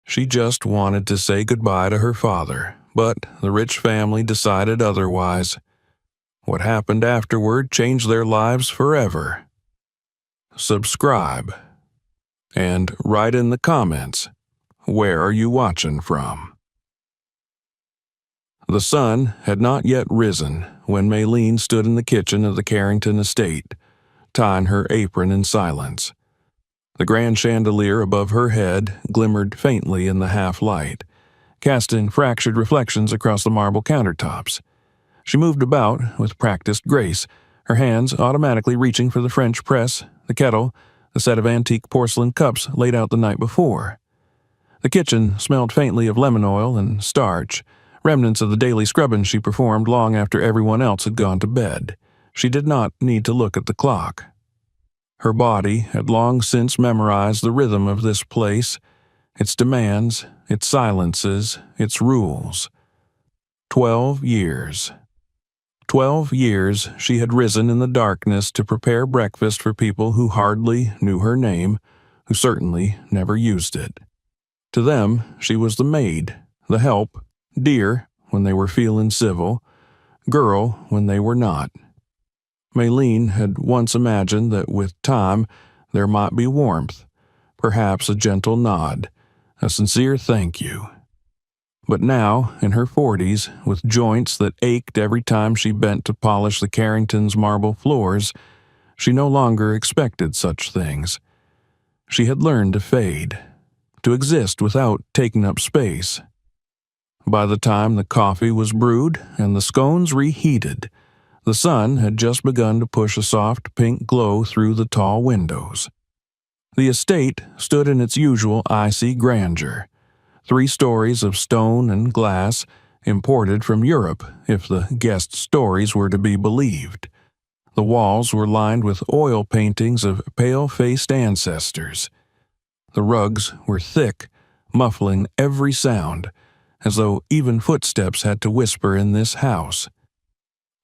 She just wanted to say goodbye to her father, but the rich family decided otherwise. What happened afterward changed their lives forever. Subscribe. And write in the comments, where are you watching from? The sun had not yet risen when Maylene stood in the kitchen of the Carrington estate, tying her apron in silence. The grand chandelier above her head glimmered faintly in the half-light, casting fractured reflections across the marble countertops. She moved about with practiced grace, her hands automatically reaching for the French press, the kettle, the set of antique porcelain cups laid out the night before. The kitchen smelled faintly of lemon oil and starch, remnants of the daily scrubbing she performed long after everyone else had gone to bed. She did not need to look at the clock. Her body had long since memorized the rhythm of this place, its demands, its silences, its rules. 12 years. 12 years she had risen in the darkness to prepare breakfast for people who hardly knew her name, who certainly never used it. To them, she was the maid, the help, dear when they were feeling civil, girl when they were not. Maylene had once imagined that with time there might be warmth, perhaps a gentle nod, a sincere thank you. But now, in her 40s, with joints that ached every time she bent to polish the Carringtons' marble floors, she no longer expected such things. She had learned to fade, to exist without taking up space. By the time the coffee was brewed and the scones reheated, the sun had just begun to push a soft pink glow through the tall windows. The estate stood in its usual icy grandeur, 3 stories of stone and glass, imported from Europe, if the guest stories were to be believed. The walls were lined with oil paintings of pale-faced ancestors. The rugs were thick, muffling every sound, as though even footsteps had to whisper in this house.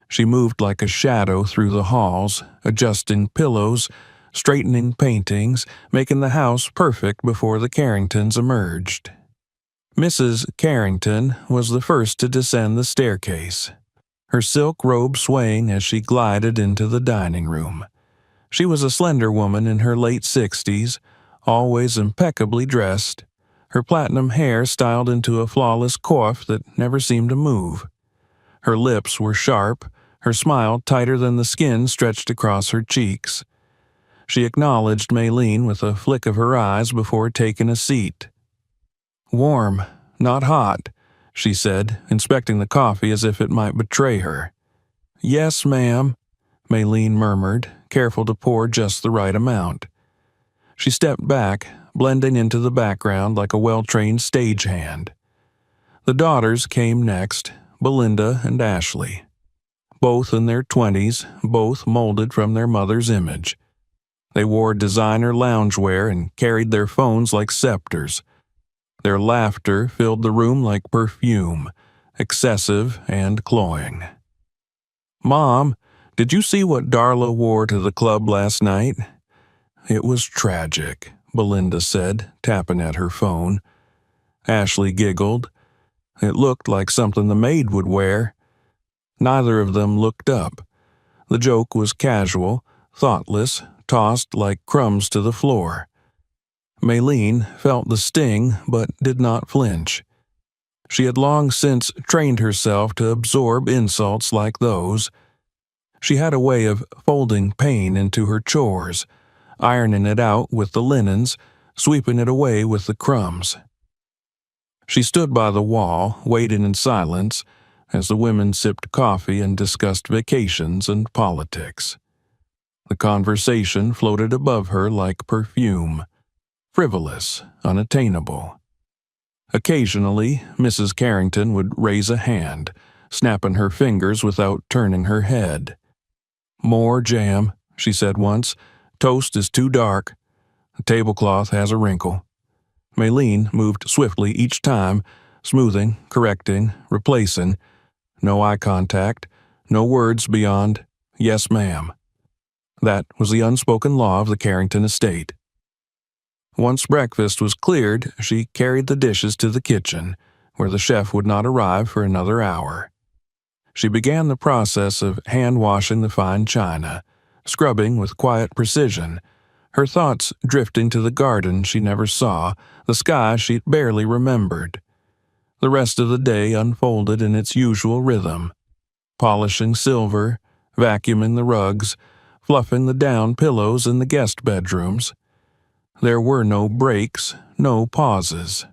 She moved like a shadow through the halls, adjusting pillows, straightening paintings, making the house perfect before the Carringtons emerged. Mrs. Carrington was the first to descend the staircase, her silk robe swaying as she glided into the dining room. She was a slender woman in her late 60s, always impeccably dressed, her platinum hair styled into a flawless coif that never seemed to move. Her lips were sharp, her smile tighter than the skin stretched across her cheeks. She acknowledged Maylene with a flick of her eyes before taking a seat. "Warm, not hot," she said, inspecting the coffee as if it might betray her. "Yes, ma'am," Maylene murmured, careful to pour just the right amount. She stepped back, blending into the background like a well-trained stagehand. The daughters came next, Belinda and Ashley. Both in their 20s, both molded from their mother's image. They wore designer loungewear and carried their phones like scepters. Their laughter filled the room like perfume, excessive and cloying. "Mom, did you see what Darla wore to the club last night?" "It was tragic," Belinda said, tapping at her phone. Ashley giggled. "It looked like something the maid would wear." Neither of them looked up. The joke was casual, thoughtless, tossed like crumbs to the floor. Maylene felt the sting but did not flinch. She had long since trained herself to absorb insults like those. She had a way of folding pain into her chores, ironing it out with the linens, sweeping it away with the crumbs. She stood by the wall, waiting in silence, as the women sipped coffee and discussed vacations and politics. The conversation floated above her like perfume, frivolous, unattainable. Occasionally, Mrs. Carrington would raise a hand, snapping her fingers without turning her head. "More jam," she said once. "Toast is too dark. The tablecloth has a wrinkle." Maylene moved swiftly each time, smoothing, correcting, replacing. No eye contact, no words beyond, "Yes, ma'am." That was the unspoken law of the Carrington estate. Once breakfast was cleared, she carried the dishes to the kitchen, where the chef would not arrive for another hour. She began the process of hand-washing the fine china, scrubbing with quiet precision, her thoughts drifting to the garden she never saw, the sky she barely remembered. The rest of the day unfolded in its usual rhythm, polishing silver, vacuuming the rugs, fluffing the down pillows in the guest bedrooms. There were no breaks, no pauses.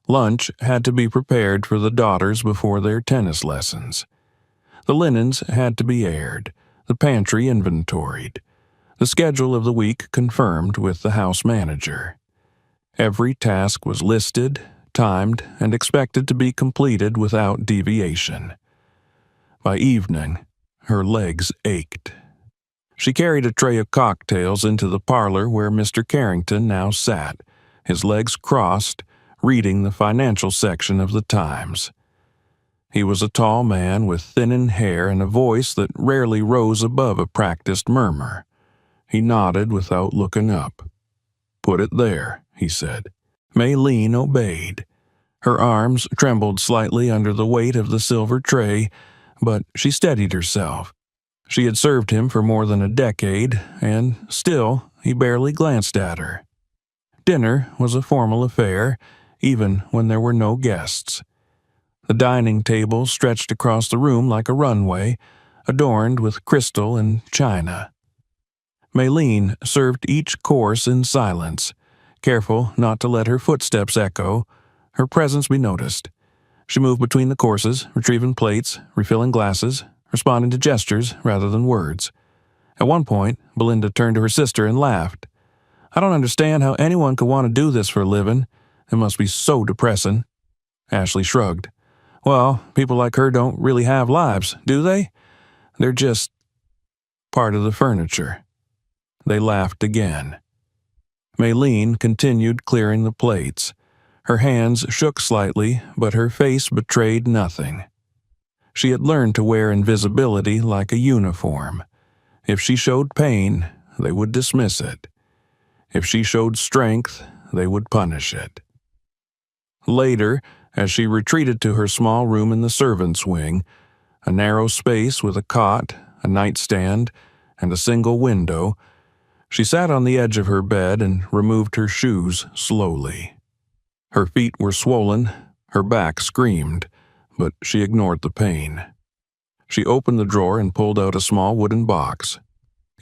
Lunch had to be prepared for the daughters before their tennis lessons. The linens had to be aired, the pantry inventoried, the schedule of the week confirmed with the house manager. Every task was listed, timed, and expected to be completed without deviation. By evening, her legs ached. She carried a tray of cocktails into the parlor where Mr. Carrington now sat, his legs crossed, reading the financial section of the Times. He was a tall man with thinning hair and a voice that rarely rose above a practiced murmur. He nodded without looking up. "Put it there," he said. Maylene obeyed. Her arms trembled slightly under the weight of the silver tray, but she steadied herself. She had served him for more than a decade, and still he barely glanced at her. Dinner was a formal affair, even when there were no guests. The dining table stretched across the room like a runway, adorned with crystal and china. Maylene served each course in silence, careful not to let her footsteps echo, her presence be noticed. She moved between the courses, retrieving plates, refilling glasses, responding to gestures rather than words. At one point, Belinda turned to her sister and laughed. "I don't understand how anyone could want to do this for a living. It must be so depressing." Ashley shrugged. "Well, people like her don't really have lives, do they? They're just part of the furniture." They laughed again. Maylene continued clearing the plates. Her hands shook slightly, but her face betrayed nothing. She had learned to wear invisibility like a uniform. If she showed pain, they would dismiss it. If she showed strength, they would punish it. Later, as she retreated to her small room in the servants' wing, a narrow space with a cot, a nightstand, and a single window, she sat on the edge of her bed and removed her shoes slowly. Her feet were swollen, her back screamed, but she ignored the pain. She opened the drawer and pulled out a small wooden box.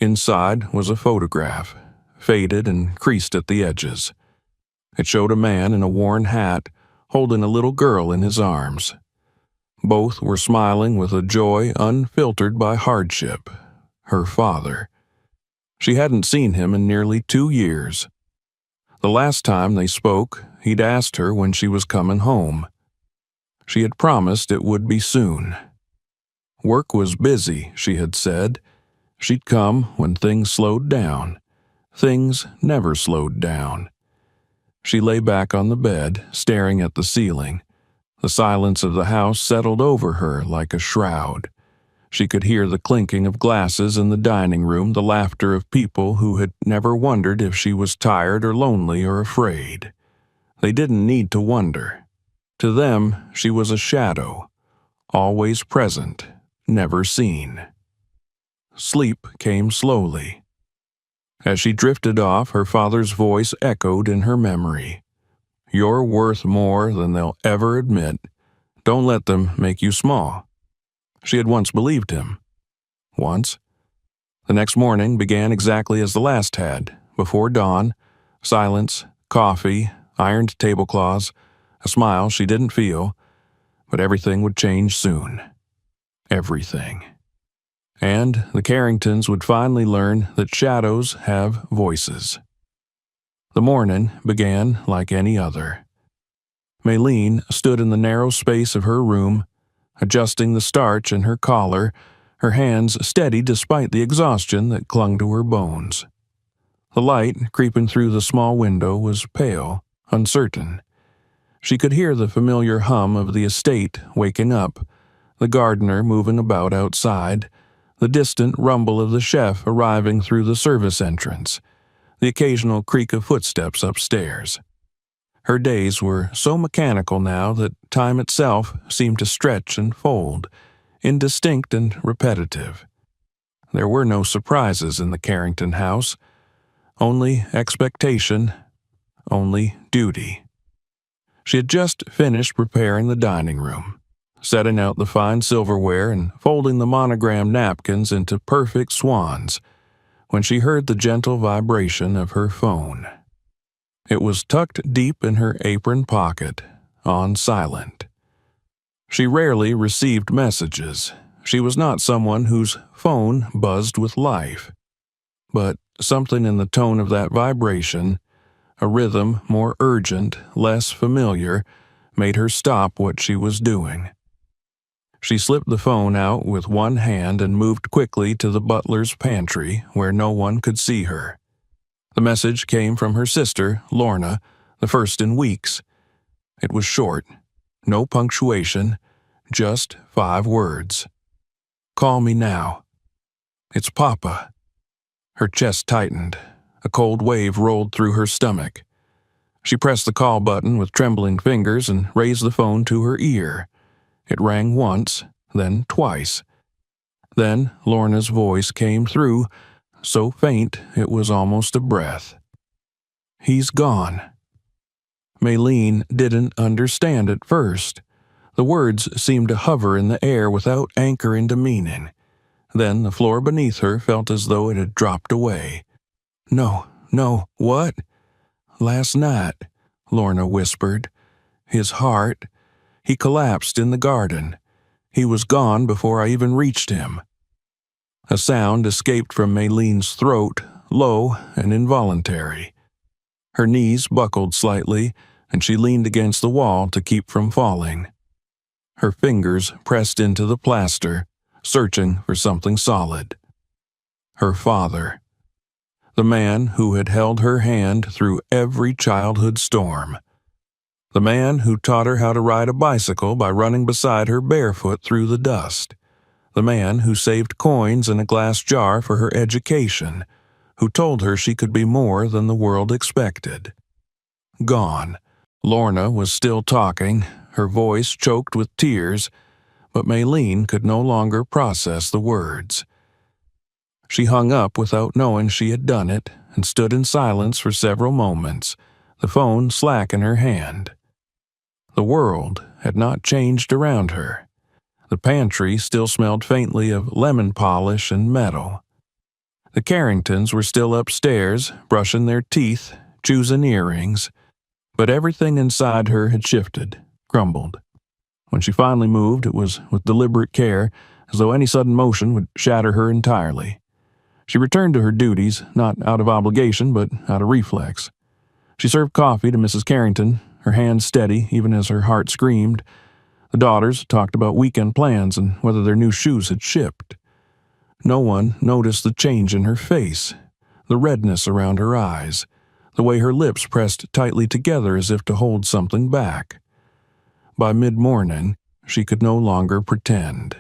Inside was a photograph, faded and creased at the edges. It showed a man in a worn hat holding a little girl in his arms. Both were smiling with a joy unfiltered by hardship. Her father. She hadn't seen him in nearly 2 years. The last time they spoke, he'd asked her when she was coming home. She had promised it would be soon. Work was busy, she had said. She'd come when things slowed down. Things never slowed down. She lay back on the bed, staring at the ceiling. The silence of the house settled over her like a shroud. She could hear the clinking of glasses in the dining room, the laughter of people who had never wondered if she was tired or lonely or afraid. They didn't need to wonder. To them, she was a shadow, always present, never seen. Sleep came slowly. As she drifted off, her father's voice echoed in her memory. "You're worth more than they'll ever admit. Don't let them make you small." She had once believed him. Once. The next morning began exactly as the last had, before dawn, silence, coffee, ironed tablecloths, a smile she didn't feel, but everything would change soon. Everything. And the Carringtons would finally learn that shadows have voices. The morning began like any other. Maylene stood in the narrow space of her room, adjusting the starch in her collar, her hands steady despite the exhaustion that clung to her bones. The light creeping through the small window was pale, uncertain. She could hear the familiar hum of the estate waking up, the gardener moving about outside, the distant rumble of the chef arriving through the service entrance, the occasional creak of footsteps upstairs. Her days were so mechanical now that time itself seemed to stretch and fold, indistinct and repetitive. There were no surprises in the Carrington house, only expectation, only duty. She had just finished preparing the dining room, setting out the fine silverware and folding the monogrammed napkins into perfect swans, when she heard the gentle vibration of her phone. It was tucked deep in her apron pocket, on silent. She rarely received messages. She was not someone whose phone buzzed with life. But something in the tone of that vibration, a rhythm more urgent, less familiar, made her stop what she was doing. She slipped the phone out with one hand and moved quickly to the butler's pantry, where no one could see her. The message came from her sister, Lorna, the first in weeks. It was short, no punctuation, just 5 words. "Call me now. It's Papa." Her chest tightened. A cold wave rolled through her stomach. She pressed the call button with trembling fingers and raised the phone to her ear. It rang once, then twice. Then Lorna's voice came through, so faint it was almost a breath. "He's gone." Maylene didn't understand at first. The words seemed to hover in the air without anchor into meaning. Then the floor beneath her felt as though it had dropped away. No, what?" "Last night," Lorna whispered. "His heart. He collapsed in the garden. He was gone before I even reached him." A sound escaped from Maylene's throat, low and involuntary. Her knees buckled slightly, and she leaned against the wall to keep from falling. Her fingers pressed into the plaster, searching for something solid. Her father. The man who had held her hand through every childhood storm. The man who taught her how to ride a bicycle by running beside her barefoot through the dust. The man who saved coins in a glass jar for her education, who told her she could be more than the world expected. Gone. Lorna was still talking, her voice choked with tears, but Maylene could no longer process the words. She hung up without knowing she had done it and stood in silence for several moments, the phone slack in her hand. The world had not changed around her. The pantry still smelled faintly of lemon polish and metal. The Carringtons were still upstairs, brushing their teeth, choosing earrings, but everything inside her had shifted, crumbled. When she finally moved, it was with deliberate care, as though any sudden motion would shatter her entirely. She returned to her duties, not out of obligation, but out of reflex. She served coffee to Mrs. Carrington, her hands steady even as her heart screamed. The daughters talked about weekend plans and whether their new shoes had shipped. No one noticed the change in her face, the redness around her eyes, the way her lips pressed tightly together as if to hold something back. By mid-morning, she could no longer pretend.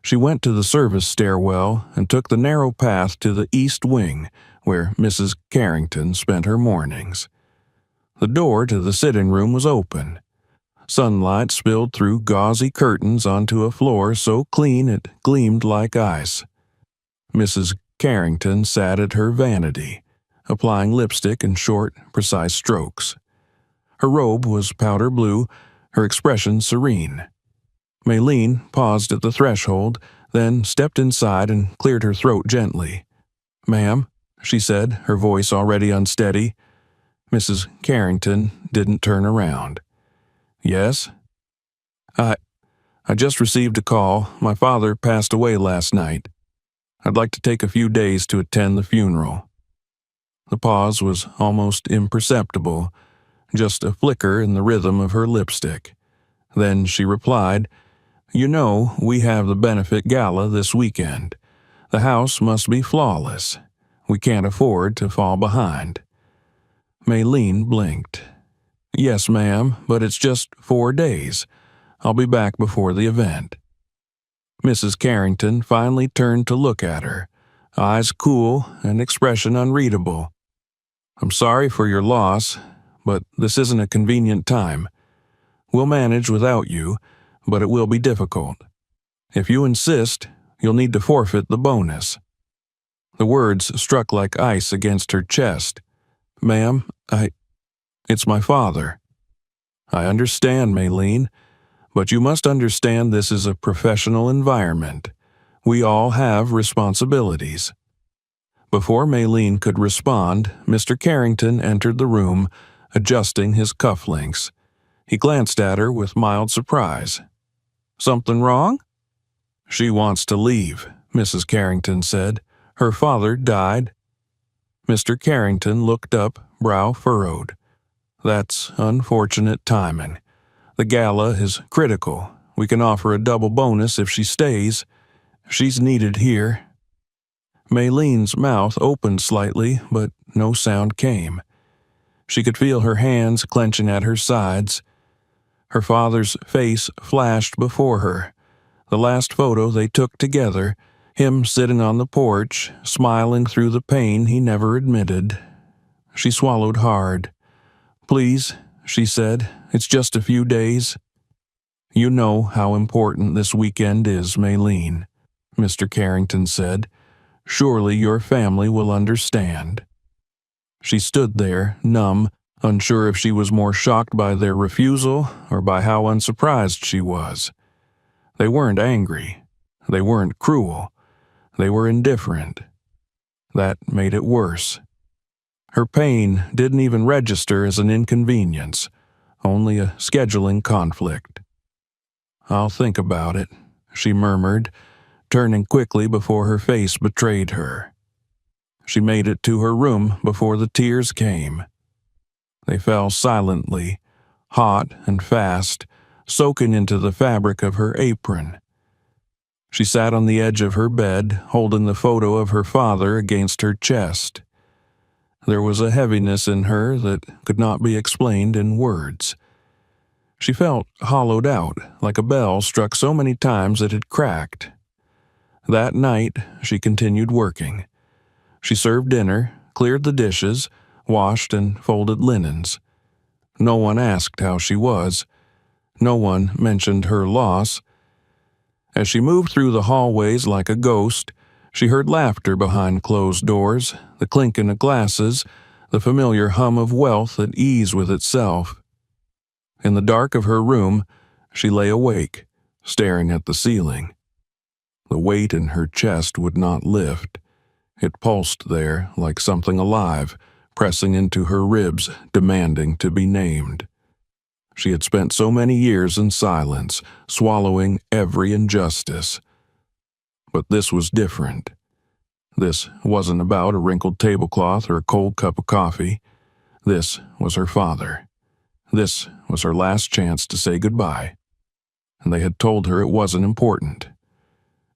She went to the service stairwell and took the narrow path to the east wing, where Mrs. Carrington spent her mornings. The door to the sitting room was open. Sunlight spilled through gauzy curtains onto a floor so clean it gleamed like ice. Mrs. Carrington sat at her vanity, applying lipstick in short, precise strokes. Her robe was powder blue, her expression serene. Maylene paused at the threshold, then stepped inside and cleared her throat gently. "Ma'am," she said, her voice already unsteady. Mrs. Carrington didn't turn around. "Yes?" I just received a call. My father passed away last night. I'd like to take a few days to attend the funeral." The pause was almost imperceptible, just a flicker in the rhythm of her lipstick. Then she replied, "You know, we have the benefit gala this weekend. The house must be flawless. We can't afford to fall behind." Maylene blinked. "Yes, ma'am, but it's just 4 days. I'll be back before the event." Mrs. Carrington finally turned to look at her, eyes cool and expression unreadable. "I'm sorry for your loss, but this isn't a convenient time. We'll manage without you, but it will be difficult. If you insist, you'll need to forfeit the bonus." The words struck like ice against her chest. "Ma'am, it's my father." "I understand, Maylene, but you must understand this is a professional environment. We all have responsibilities." Before Maylene could respond, Mr. Carrington entered the room, adjusting his cufflinks. He glanced at her with mild surprise. "Something wrong?" "She wants to leave," Mrs. Carrington said. "Her father died." Mr. Carrington looked up, brow furrowed. "That's unfortunate timing. The gala is critical. We can offer a double bonus if she stays. She's needed here." Maylene's mouth opened slightly, but no sound came. She could feel her hands clenching at her sides. Her father's face flashed before her. The last photo they took together, him sitting on the porch, smiling through the pain he never admitted. She swallowed hard. "Please," she said, "it's just a few days." "You know how important this weekend is, Maylene," Mr. Carrington said. "Surely your family will understand." She stood there, numb, unsure if she was more shocked by their refusal or by how unsurprised she was. They weren't angry. They weren't cruel. They were indifferent. That made it worse. Her pain didn't even register as an inconvenience, only a scheduling conflict. "I'll think about it," she murmured, turning quickly before her face betrayed her. She made it to her room before the tears came. They fell silently, hot and fast, soaking into the fabric of her apron. She sat on the edge of her bed, holding the photo of her father against her chest. There was a heaviness in her that could not be explained in words. She felt hollowed out, like a bell struck so many times it had cracked. That night, she continued working. She served dinner, cleared the dishes, washed and folded linens. No one asked how she was. No one mentioned her loss. As she moved through the hallways like a ghost, she heard laughter behind closed doors, the clinking of glasses, the familiar hum of wealth at ease with itself. In the dark of her room, she lay awake, staring at the ceiling. The weight in her chest would not lift. It pulsed there like something alive, pressing into her ribs, demanding to be named. She had spent so many years in silence, swallowing every injustice. But this was different. This wasn't about a wrinkled tablecloth or a cold cup of coffee. This was her father. This was her last chance to say goodbye. And they had told her it wasn't important.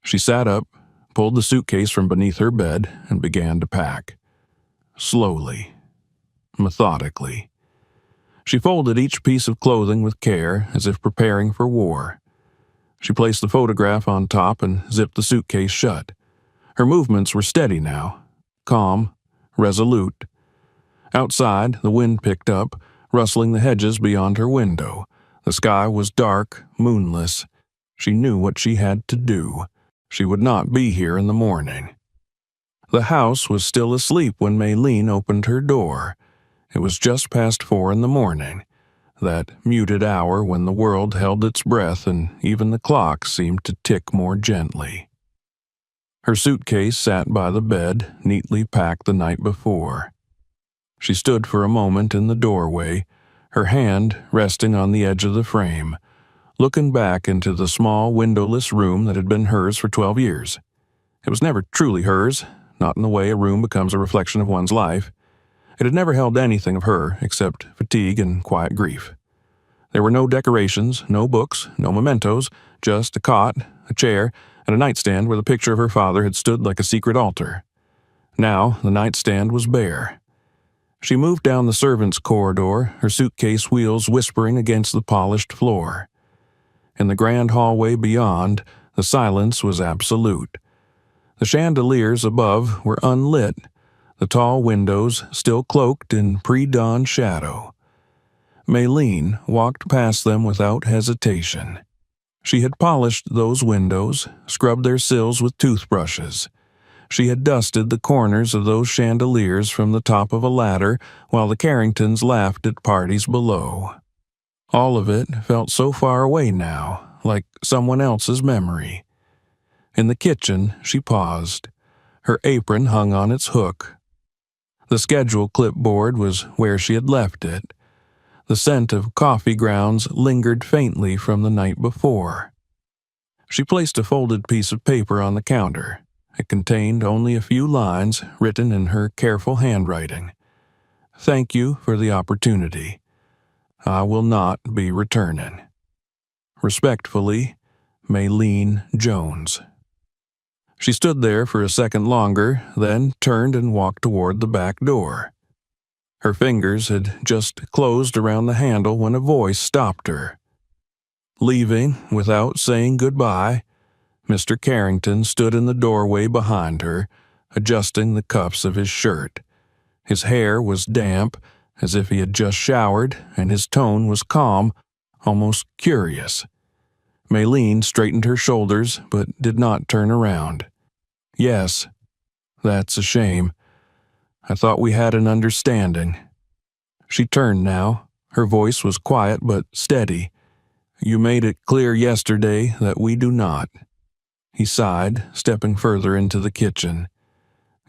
She sat up, pulled the suitcase from beneath her bed, and began to pack. Slowly, methodically. She folded each piece of clothing with care, as if preparing for war. She placed the photograph on top and zipped the suitcase shut. Her movements were steady now, calm, resolute. Outside, the wind picked up, rustling the hedges beyond her window. The sky was dark, moonless. She knew what she had to do. She would not be here in the morning. The house was still asleep when Maylene opened her door. It was just past 4 in the morning, that muted hour when the world held its breath and even the clock seemed to tick more gently. Her suitcase sat by the bed, neatly packed the night before. She stood for a moment in the doorway, her hand resting on the edge of the frame, looking back into the small, windowless room that had been hers for 12 years. It was never truly hers, not in the way a room becomes a reflection of one's life. It had never held anything of her except fatigue and quiet grief. There were no decorations, no books, no mementos, just a cot, a chair, and a nightstand where the picture of her father had stood like a secret altar. Now the nightstand was bare. She moved down the servants' corridor, her suitcase wheels whispering against the polished floor. In the grand hallway beyond, the silence was absolute. The chandeliers above were unlit, the tall windows still cloaked in pre-dawn shadow. Maylene walked past them without hesitation. She had polished those windows, scrubbed their sills with toothbrushes. She had dusted the corners of those chandeliers from the top of a ladder while the Carringtons laughed at parties below. All of it felt so far away now, like someone else's memory. In the kitchen, she paused. Her apron hung on its hook. The schedule clipboard was where she had left it. The scent of coffee grounds lingered faintly from the night before. She placed a folded piece of paper on the counter. It contained only a few lines written in her careful handwriting. "Thank you for the opportunity. I will not be returning. Respectfully, Maylene Jones." She stood there for a second longer, then turned and walked toward the back door. Her fingers had just closed around the handle when a voice stopped her. Leaving without saying goodbye, Mr. Carrington stood in the doorway behind her, adjusting the cuffs of his shirt. His hair was damp, as if he had just showered, and his tone was calm, almost curious. Maylene straightened her shoulders, but did not turn around. "Yes, that's a shame. I thought we had an understanding." She turned now. Her voice was quiet but steady. "You made it clear yesterday that we do not." He sighed, stepping further into the kitchen.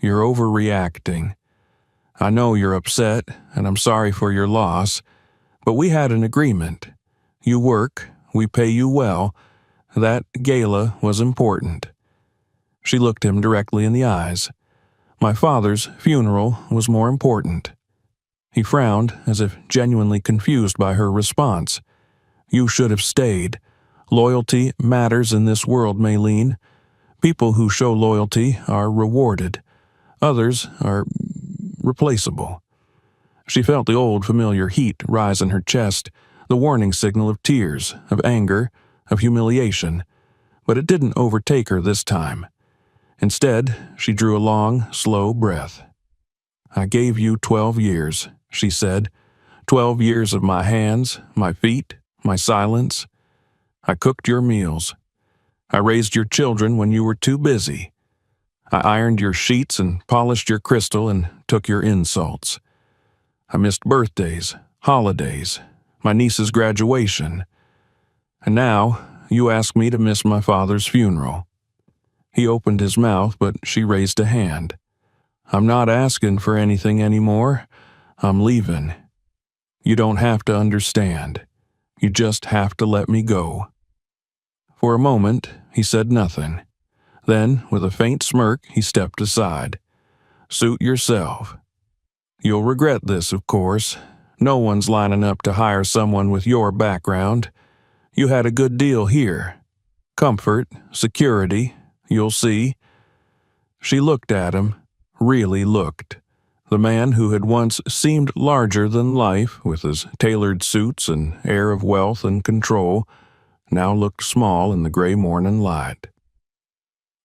"You're overreacting. I know you're upset, and I'm sorry for your loss, but we had an agreement. You work, we pay you well. That gala was important." She looked him directly in the eyes. "My father's funeral was more important." He frowned, as if genuinely confused by her response. "You should have stayed. Loyalty matters in this world, Maylene. People who show loyalty are rewarded. Others are replaceable." She felt the old familiar heat rise in her chest, the warning signal of tears, of anger, of humiliation, but it didn't overtake her this time. Instead, she drew a long, slow breath. "I gave you 12 years, she said. 12 years of my hands, my feet, my silence. I cooked your meals. I raised your children when you were too busy. I ironed your sheets and polished your crystal and took your insults. I missed birthdays, holidays, my niece's graduation. And now you ask me to miss my father's funeral." He opened his mouth, but she raised a hand. "I'm not asking for anything anymore. I'm leaving. You don't have to understand. You just have to let me go." For a moment, he said nothing. Then, with a faint smirk, he stepped aside. "Suit yourself. You'll regret this, of course. No one's lining up to hire someone with your background. You had a good deal here. Comfort, security, you'll see." She looked at him, really looked. The man who had once seemed larger than life, with his tailored suits and air of wealth and control, now looked small in the gray morning light.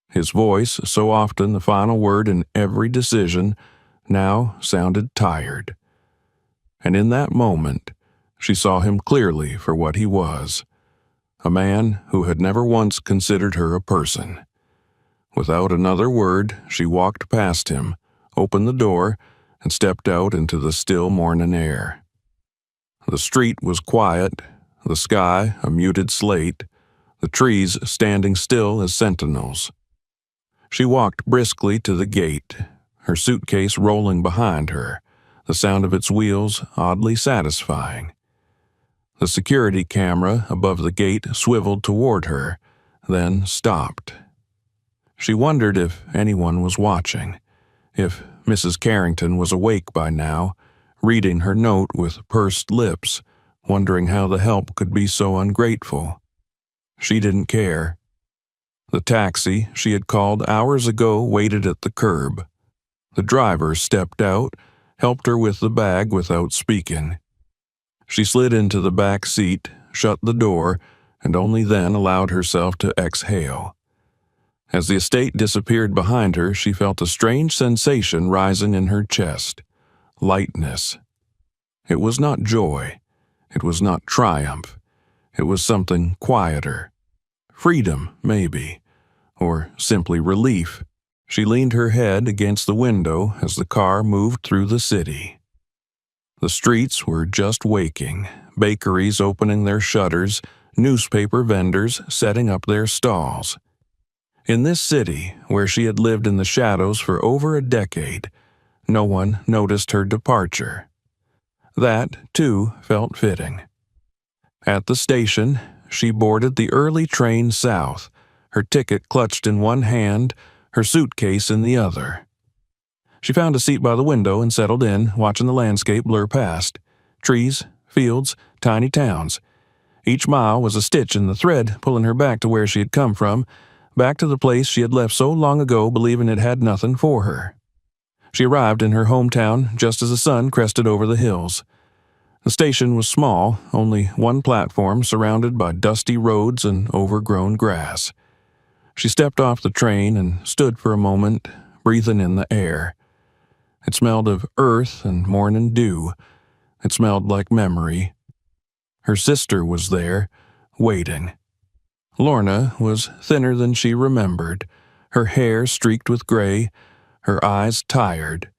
His voice, so often the final word in every decision, now sounded tired. And in that moment, she saw him clearly for what he was, a man who had never once considered her a person. Without another word, she walked past him, opened the door, and stepped out into the still morning air. The street was quiet, the sky a muted slate, the trees standing still as sentinels. She walked briskly to the gate, her suitcase rolling behind her, the sound of its wheels oddly satisfying. The security camera above the gate swiveled toward her, then stopped. She wondered if anyone was watching, if Mrs. Carrington was awake by now, reading her note with pursed lips, wondering how the help could be so ungrateful. She didn't care. The taxi she had called hours ago waited at the curb. The driver stepped out, helped her with the bag without speaking. She slid into the back seat, shut the door, and only then allowed herself to exhale. As the estate disappeared behind her, she felt a strange sensation rising in her chest. Lightness. It was not joy. It was not triumph. It was something quieter. Freedom, maybe. Or simply relief. She leaned her head against the window as the car moved through the city. The streets were just waking, bakeries opening their shutters, newspaper vendors setting up their stalls. In this city, where she had lived in the shadows for over a decade, no one noticed her departure. That, too, felt fitting. At the station, she boarded the early train south, her ticket clutched in one hand, her suitcase in the other. She found a seat by the window and settled in, watching the landscape blur past. Trees, fields, tiny towns. Each mile was a stitch in the thread pulling her back to where she had come from, back to the place she had left so long ago believing it had nothing for her. She arrived in her hometown just as the sun crested over the hills. The station was small, only one platform surrounded by dusty roads and overgrown grass. She stepped off the train and stood for a moment, breathing in the air. It smelled of earth and morning dew. It smelled like memory. Her sister was there, waiting. Lorna was thinner than she remembered, her hair streaked with gray, her eyes tired.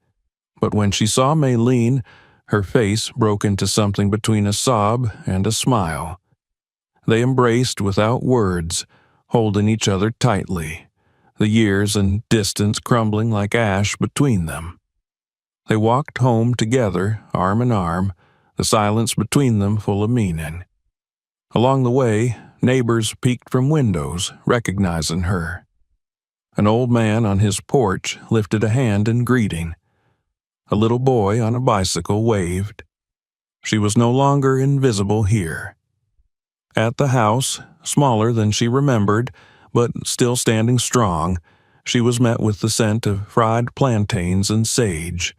But when she saw Maylene, her face broke into something between a sob and a smile. They embraced without words, holding each other tightly, the years and distance crumbling like ash between them. They walked home together, arm in arm, the silence between them full of meaning. Along the way, neighbors peeked from windows, recognizing her. An old man on his porch lifted a hand in greeting. A little boy on a bicycle waved. She was no longer invisible here. At the house, smaller than she remembered, but still standing strong, she was met with the scent of fried plantains and sage.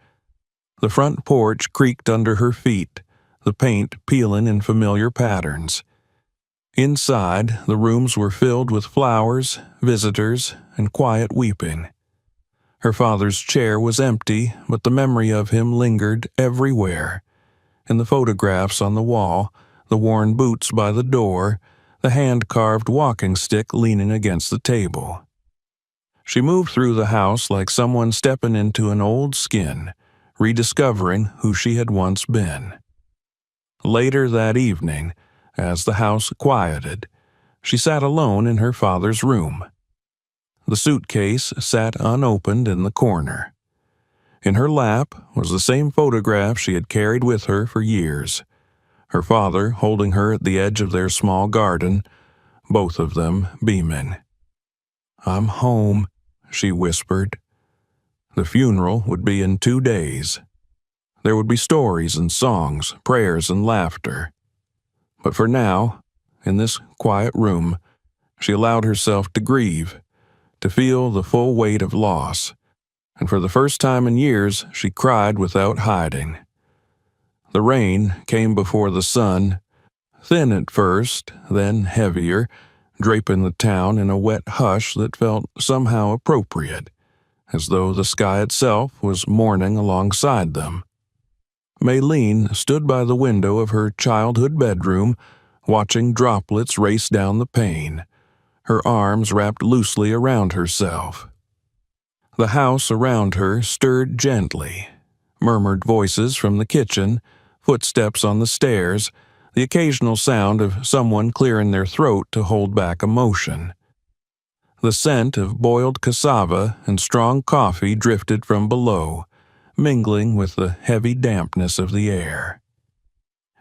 The front porch creaked under her feet, the paint peeling in familiar patterns. Inside, the rooms were filled with flowers, visitors, and quiet weeping. Her father's chair was empty, but the memory of him lingered everywhere. In the photographs on the wall, the worn boots by the door, the hand-carved walking stick leaning against the table. She moved through the house like someone stepping into an old skin, rediscovering who she had once been. Later that evening, as the house quieted, she sat alone in her father's room. The suitcase sat unopened in the corner. In her lap was the same photograph she had carried with her for years, her father holding her at the edge of their small garden, both of them beaming. "I'm home," she whispered. The funeral would be in 2 days. There would be stories and songs, prayers and laughter. But for now, in this quiet room, she allowed herself to grieve, to feel the full weight of loss, and for the first time in years she cried without hiding. The rain came before the sun, thin at first, then heavier, draping the town in a wet hush that felt somehow appropriate, as though the sky itself was mourning alongside them. Maylene stood by the window of her childhood bedroom, watching droplets race down the pane, her arms wrapped loosely around herself. The house around her stirred gently, murmured voices from the kitchen, footsteps on the stairs, the occasional sound of someone clearing their throat to hold back emotion. The scent of boiled cassava and strong coffee drifted from below, mingling with the heavy dampness of the air.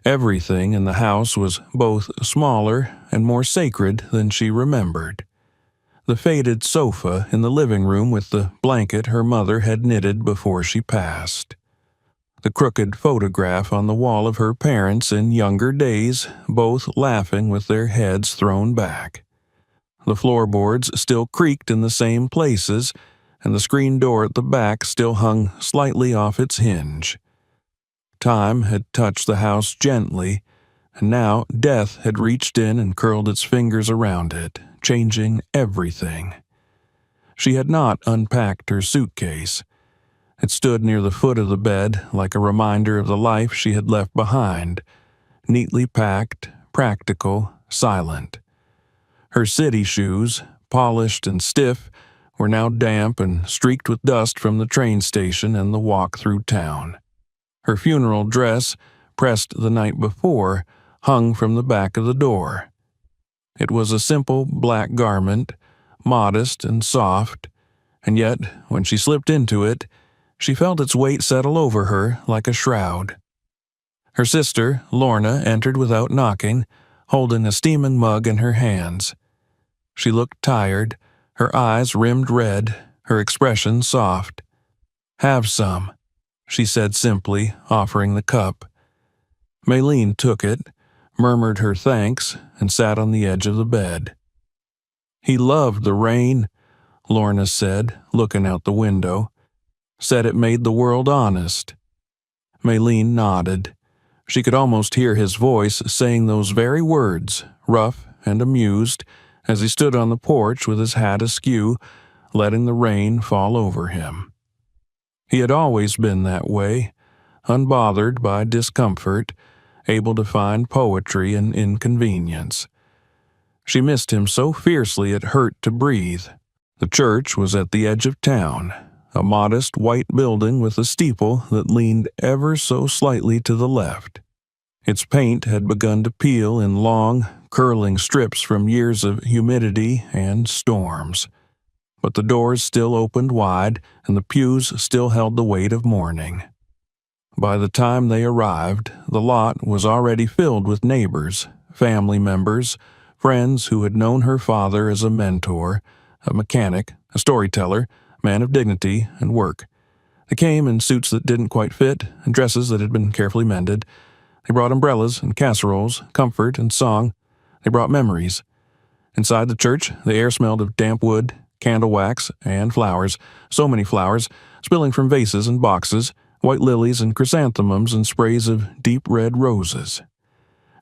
Everything in the house was both smaller and more sacred than she remembered. The faded sofa in the living room with the blanket her mother had knitted before she passed. The crooked photograph on the wall of her parents in younger days, both laughing with their heads thrown back. The floorboards still creaked in the same places, and the screen door at the back still hung slightly off its hinge. Time had touched the house gently, and now death had reached in and curled its fingers around it, changing everything. She had not unpacked her suitcase. It stood near the foot of the bed like a reminder of the life she had left behind, neatly packed, practical, silent. Her city shoes, polished and stiff, were now damp and streaked with dust from the train station and the walk through town. Her funeral dress, pressed the night before, hung from the back of the door. It was a simple black garment, modest and soft, and yet, when she slipped into it, she felt its weight settle over her like a shroud. Her sister, Lorna, entered without knocking, holding a steaming mug in her hands. She looked tired, her eyes rimmed red, her expression soft. "Have some," she said simply, offering the cup. Maylene took it, murmured her thanks, and sat on the edge of the bed. "He loved the rain," Lorna said, looking out the window. "Said it made the world honest." Maylene nodded. She could almost hear his voice saying those very words, rough and amused, as he stood on the porch with his hat askew, letting the rain fall over him. He had always been that way, unbothered by discomfort, able to find poetry in inconvenience. She missed him so fiercely it hurt to breathe. The church was at the edge of town, a modest white building with a steeple that leaned ever so slightly to the left. Its paint had begun to peel in long, curling strips from years of humidity and storms. But the doors still opened wide, and the pews still held the weight of mourning. By the time they arrived, the lot was already filled with neighbors, family members, friends who had known her father as a mentor, a mechanic, a storyteller, man of dignity and work. They came in suits that didn't quite fit and dresses that had been carefully mended. They brought umbrellas and casseroles, comfort and song. They brought memories. Inside the church, the air smelled of damp wood, candle wax, and flowers, so many flowers, spilling from vases and boxes, white lilies and chrysanthemums and sprays of deep red roses.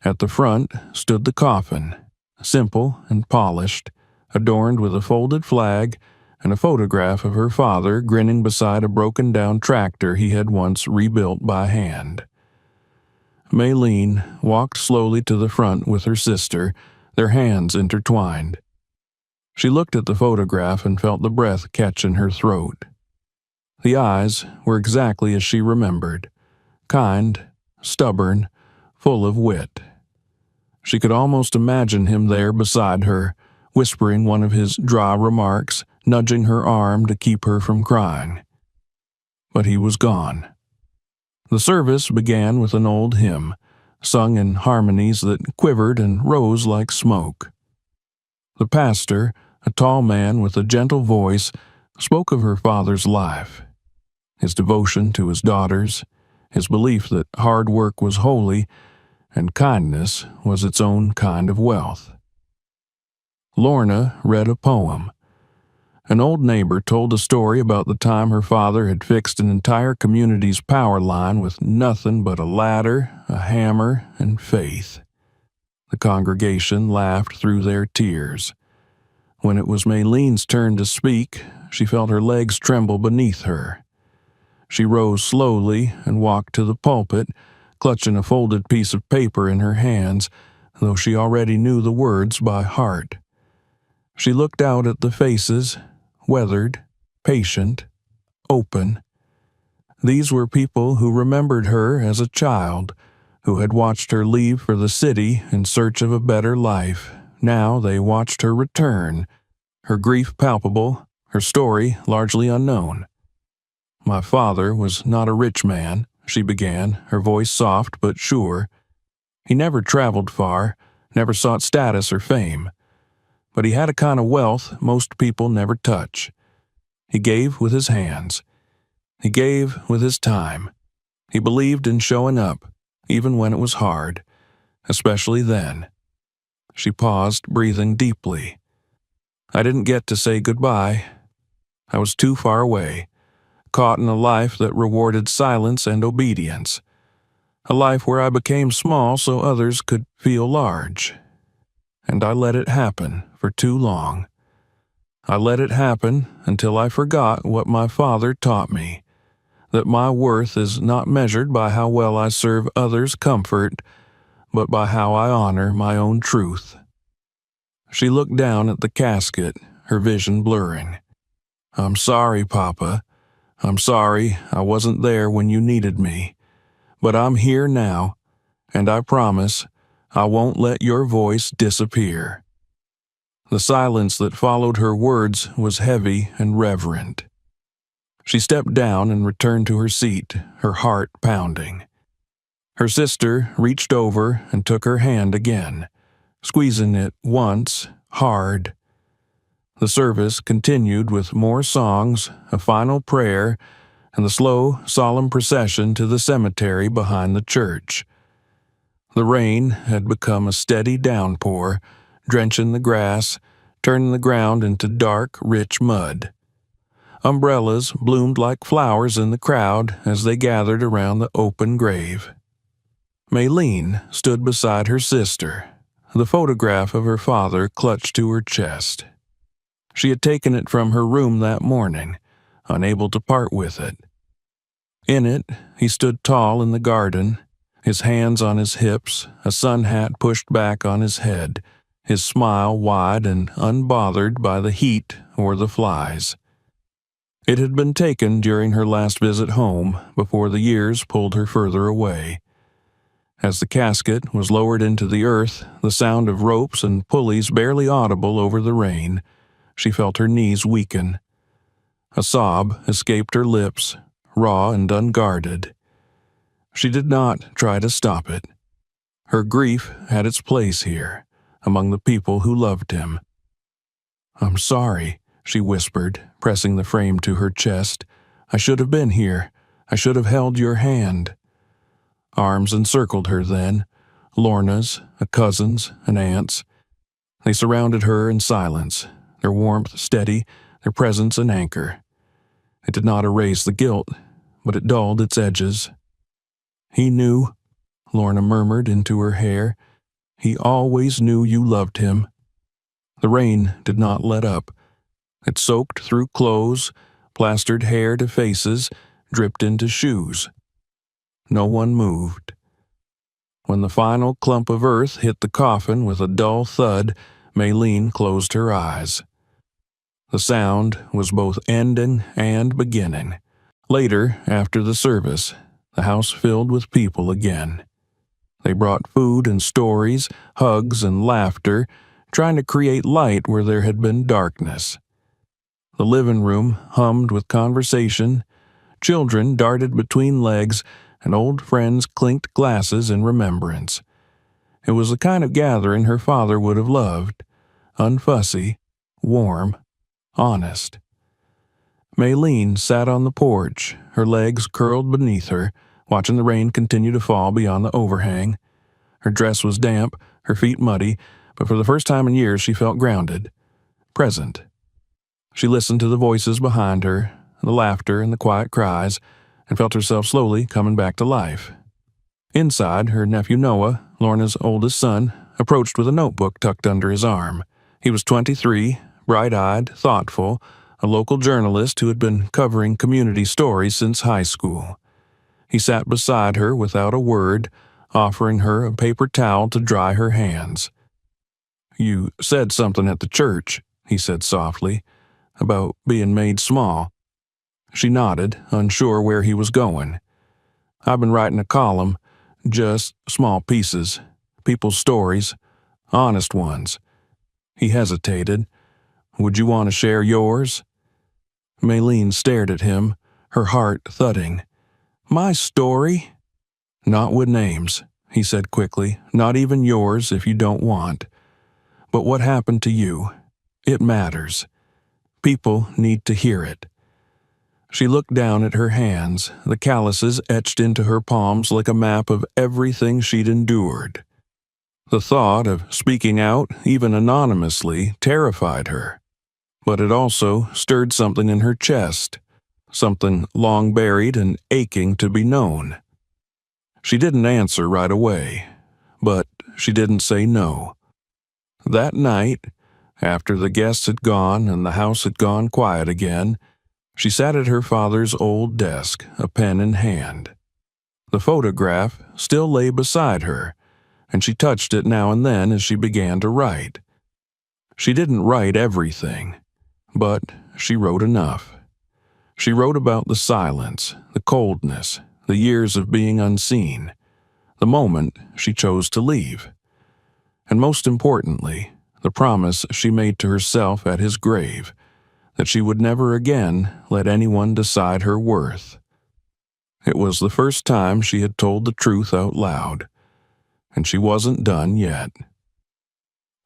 At the front stood the coffin, simple and polished, adorned with a folded flag and a photograph of her father grinning beside a broken-down tractor he had once rebuilt by hand. Maylene walked slowly to the front with her sister, their hands intertwined. She looked at the photograph and felt the breath catch in her throat. The eyes were exactly as she remembered, kind, stubborn, full of wit. She could almost imagine him there beside her, whispering one of his dry remarks, nudging her arm to keep her from crying. But he was gone. The service began with an old hymn, sung in harmonies that quivered and rose like smoke. The pastor, a tall man with a gentle voice, spoke of her father's life, his devotion to his daughters, his belief that hard work was holy and kindness was its own kind of wealth. Lorna read a poem. An old neighbor told a story about the time her father had fixed an entire community's power line with nothing but a ladder, a hammer, and faith. The congregation laughed through their tears. When it was Maylene's turn to speak, she felt her legs tremble beneath her. She rose slowly and walked to the pulpit, clutching a folded piece of paper in her hands, though she already knew the words by heart. She looked out at the faces, weathered, patient, open. These were people who remembered her as a child, who had watched her leave for the city in search of a better life. Now they watched her return, her grief palpable, her story largely unknown. "My father was not a rich man," she began, her voice soft but sure. "He never traveled far, never sought status or fame. But he had a kind of wealth most people never touch. He gave with his hands. He gave with his time. He believed in showing up, even when it was hard, especially then." She paused, breathing deeply. "I didn't get to say goodbye. I was too far away, caught in a life that rewarded silence and obedience, a life where I became small so others could feel large. And I let it happen for too long. I let it happen until I forgot what my father taught me, that my worth is not measured by how well I serve others' comfort, but by how I honor my own truth." She looked down at the casket, her vision blurring. "I'm sorry, Papa. I'm sorry I wasn't there when you needed me. But I'm here now, and I promise I won't let your voice disappear." The silence that followed her words was heavy and reverent. She stepped down and returned to her seat, her heart pounding. Her sister reached over and took her hand again, squeezing it once, hard. The service continued with more songs, a final prayer, and the slow, solemn procession to the cemetery behind the church. The rain had become a steady downpour, drenching the grass, turning the ground into dark, rich mud. Umbrellas bloomed like flowers in the crowd as they gathered around the open grave. Maylene stood beside her sister, the photograph of her father clutched to her chest. She had taken it from her room that morning, unable to part with it. In it, he stood tall in the garden, his hands on his hips, a sun hat pushed back on his head, his smile wide and unbothered by the heat or the flies. It had been taken during her last visit home, before the years pulled her further away. As the casket was lowered into the earth, the sound of ropes and pulleys barely audible over the rain, she felt her knees weaken. A sob escaped her lips, raw and unguarded. She did not try to stop it. Her grief had its place here, among the people who loved him. "I'm sorry," she whispered, pressing the frame to her chest. "I should have been here. I should have held your hand." Arms encircled her then, Lorna's, a cousin's, an aunt's. They surrounded her in silence, their warmth steady, their presence an anchor. It did not erase the guilt, but it dulled its edges. "He knew," Lorna murmured into her hair. "He always knew you loved him." The rain did not let up. It soaked through clothes, plastered hair to faces, dripped into shoes. No one moved. When the final clump of earth hit the coffin with a dull thud, Maylene closed her eyes. The sound was both ending and beginning. Later, after the service, the house filled with people again. They brought food and stories, hugs and laughter, trying to create light where there had been darkness. The living room hummed with conversation, children darted between legs, and old friends clinked glasses in remembrance. It was the kind of gathering her father would have loved, unfussy, warm, honest. Maylene sat on the porch, her legs curled beneath her, watching the rain continue to fall beyond the overhang. Her dress was damp, her feet muddy, but for the first time in years she felt grounded, present. She listened to the voices behind her, the laughter and the quiet cries, and felt herself slowly coming back to life. Inside, her nephew Noah, Lorna's oldest son, approached with a notebook tucked under his arm. He was 23, bright-eyed, thoughtful, a local journalist who had been covering community stories since high school. He sat beside her without a word, offering her a paper towel to dry her hands. "You said something at the church," he said softly, "about being made small." She nodded, unsure where he was going. "I've been writing a column, just small pieces, people's stories, honest ones." He hesitated. "Would you want to share yours?" Maylene stared at him, her heart thudding. "My story?" "Not with names," he said quickly. "Not even yours if you don't want. But what happened to you? It matters. People need to hear it." She looked down at her hands, the calluses etched into her palms like a map of everything she'd endured. The thought of speaking out, even anonymously, terrified her. But it also stirred something in her chest, something long buried and aching to be known. She didn't answer right away, but she didn't say no. That night, After the guests had gone and the house had gone quiet again, she sat at her father's old desk, a pen in hand. The photograph still lay beside her, and she touched it now and then as she began to write. She didn't write everything, but she wrote enough. She wrote about the silence, the coldness, the years of being unseen, the moment she chose to leave. And most importantly, the promise she made to herself at his grave, that she would never again let anyone decide her worth. It was the first time she had told the truth out loud, and she wasn't done yet.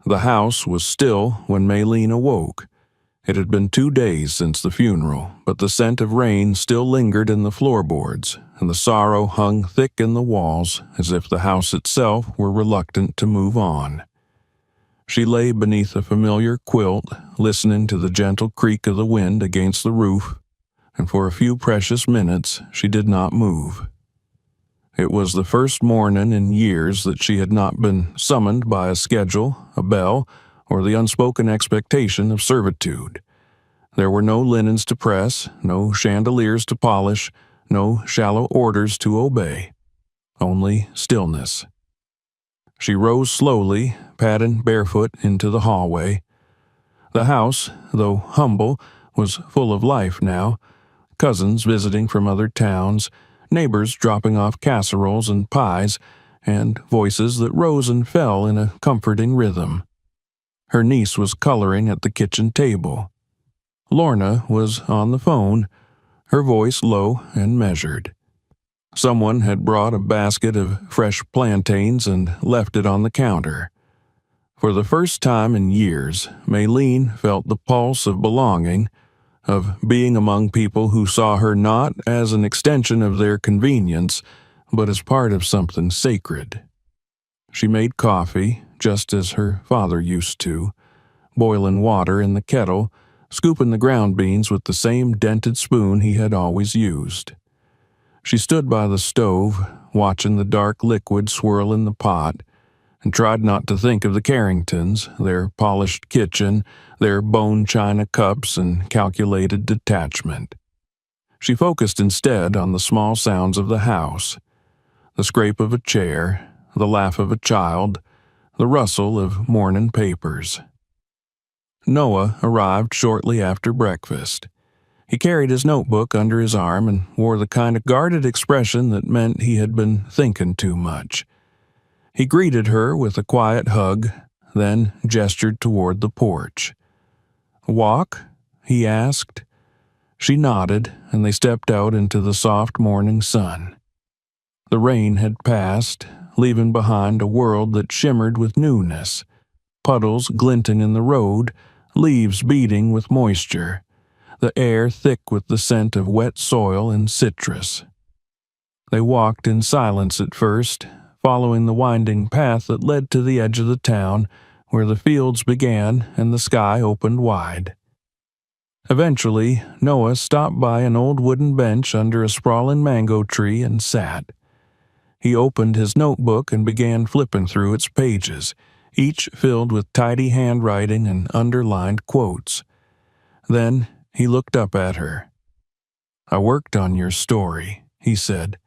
The house was still when Maylene awoke. It had been 2 days since the funeral, but the scent of rain still lingered in the floorboards, and the sorrow hung thick in the walls as if the house itself were reluctant to move on. She lay beneath a familiar quilt, listening to the gentle creak of the wind against the roof, and for a few precious minutes she did not move. It was the first morning in years that she had not been summoned by a schedule, a bell, or the unspoken expectation of servitude. There were no linens to press, no chandeliers to polish, no shallow orders to obey. Only stillness. She rose slowly, padding barefoot into the hallway. The house, though humble, was full of life now. Cousins visiting from other towns, neighbors dropping off casseroles and pies, and voices that rose and fell in a comforting rhythm. Her niece was coloring at the kitchen table. Lorna was on the phone, her voice low and measured. Someone had brought a basket of fresh plantains and left it on the counter. For the first time in years, Maylene felt the pulse of belonging, of being among people who saw her not as an extension of their convenience, but as part of something sacred. She made coffee, just as her father used to, boiling water in the kettle, scooping the ground beans with the same dented spoon he had always used. She stood by the stove, watching the dark liquid swirl in the pot, and tried not to think of the Carringtons, their polished kitchen, their bone china cups and calculated detachment. She focused instead on the small sounds of the house, the scrape of a chair, the laugh of a child, the rustle of morning papers. Noah arrived shortly after breakfast. He carried his notebook under his arm and wore the kind of guarded expression that meant he had been thinking too much. He greeted her with a quiet hug, then gestured toward the porch. "Walk?" he asked. She nodded, and they stepped out into the soft morning sun. The rain had passed, leaving behind a world that shimmered with newness, puddles glinting in the road, leaves beating with moisture, the air thick with the scent of wet soil and citrus. They walked in silence at first, following the winding path that led to the edge of the town, where the fields began and the sky opened wide. Eventually, Noah stopped by an old wooden bench under a sprawling mango tree and sat. He opened his notebook and began flipping through its pages, each filled with tidy handwriting and underlined quotes. Then he looked up at her. "I worked on your story," he said.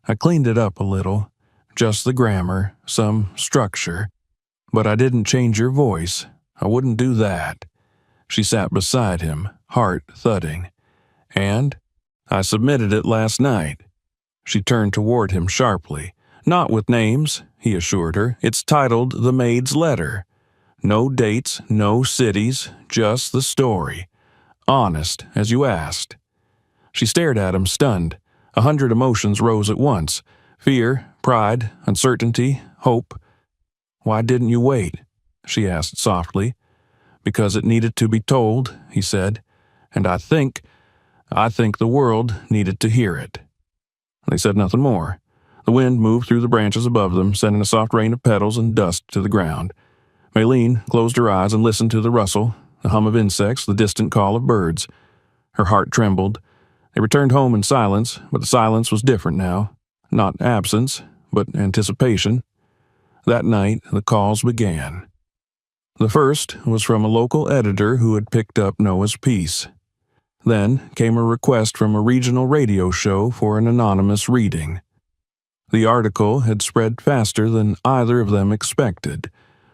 "I cleaned it up a little, just the grammar, some structure, but I didn't change your voice. I wouldn't do that." She sat beside him, heart thudding. "And I submitted it last night." She turned toward him sharply. "Not with names," he assured her. "It's titled The Maid's Letter. No dates, no cities, just the story. Honest, as you asked." She stared at him, stunned. 100 emotions rose at once. Fear, pride, uncertainty, hope. "Why didn't you wait?" she asked softly. "Because it needed to be told," he said. "And I think the world needed to hear it." They said nothing more. The wind moved through the branches above them, sending a soft rain of petals and dust to the ground. Maylene closed her eyes and listened to the rustle, the hum of insects, the distant call of birds. Her heart trembled. They returned home in silence, but the silence was different now. Not absence, but anticipation. That night, the calls began. The first was from a local editor who had picked up Noah's piece. Then came a request from a regional radio show for an anonymous reading. The article had spread faster than either of them expected,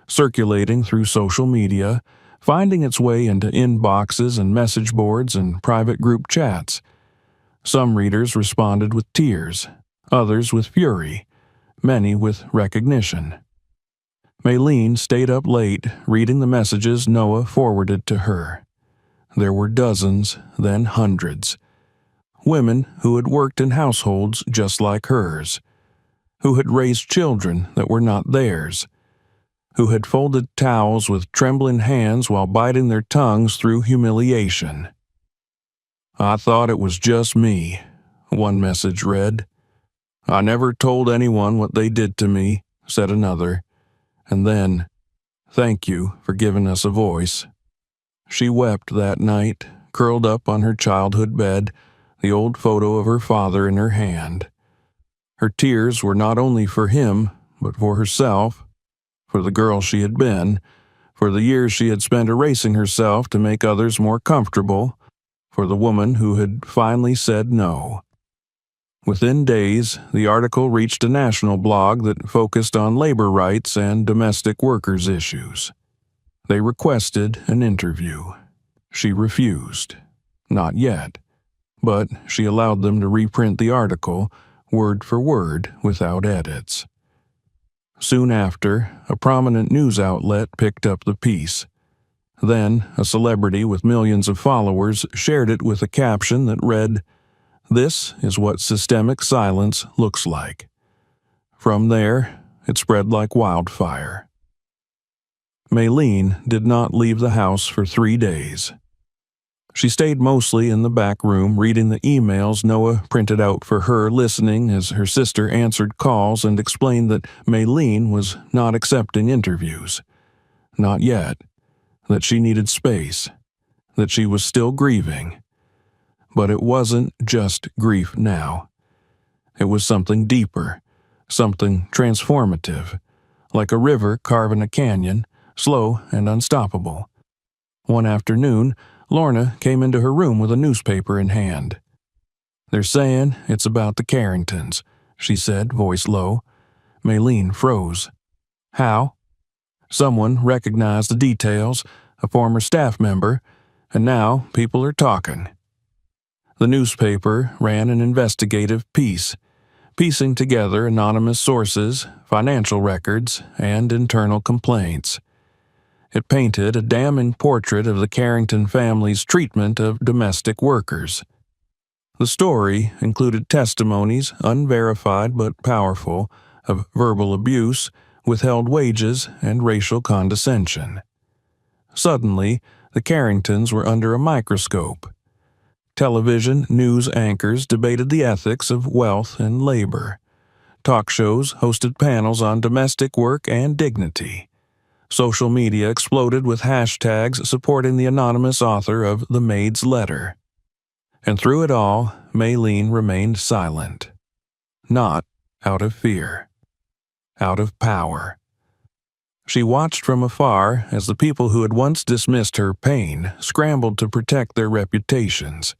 circulating through social media, finding its way into inboxes and message boards and private group chats. Some readers responded with tears, others with fury, many with recognition. Maylene stayed up late reading the messages Noah forwarded to her. There were dozens, then hundreds. Women who had worked in households just like hers, who had raised children that were not theirs, who had folded towels with trembling hands while biting their tongues through humiliation. "I thought it was just me," one message read. "I never told anyone what they did to me," said another. And then, "Thank you for giving us a voice." She wept that night, curled up on her childhood bed, the old photo of her father in her hand. Her tears were not only for him, but for herself, for the girl she had been, for the years she had spent erasing herself to make others more comfortable, for the woman who had finally said no. Within days, the article reached a national blog that focused on labor rights and domestic workers' issues. They requested an interview. She refused. Not yet. But she allowed them to reprint the article, word for word, without edits. Soon after, a prominent news outlet picked up the piece. Then, a celebrity with millions of followers shared it with a caption that read, "This is what systemic silence looks like." From there, it spread like wildfire. Maylene did not leave the house for 3 days. She stayed mostly in the back room reading the emails Noah printed out for her, listening as her sister answered calls and explained that Maylene was not accepting interviews. Not yet. That she needed space. That she was still grieving. But it wasn't just grief now. It was something deeper, something transformative, like a river carving a canyon, slow and unstoppable. One afternoon, Lorna came into her room with a newspaper in hand. "They're saying it's about the Carringtons," she said, voice low. Maylene froze. "How?" "Someone recognized the details, a former staff member, and now people are talking." The newspaper ran an investigative piece, piecing together anonymous sources, financial records, and internal complaints. It painted a damning portrait of the Carrington family's treatment of domestic workers. The story included testimonies, unverified but powerful, of verbal abuse, withheld wages, and racial condescension. Suddenly, the Carringtons were under a microscope. Television news anchors debated the ethics of wealth and labor. Talk shows hosted panels on domestic work and dignity. Social media exploded with hashtags supporting the anonymous author of the Maid's letter. And through it all, Maylene remained silent. Not out of fear. Out of power. She watched from afar as the people who had once dismissed her pain scrambled to protect their reputations.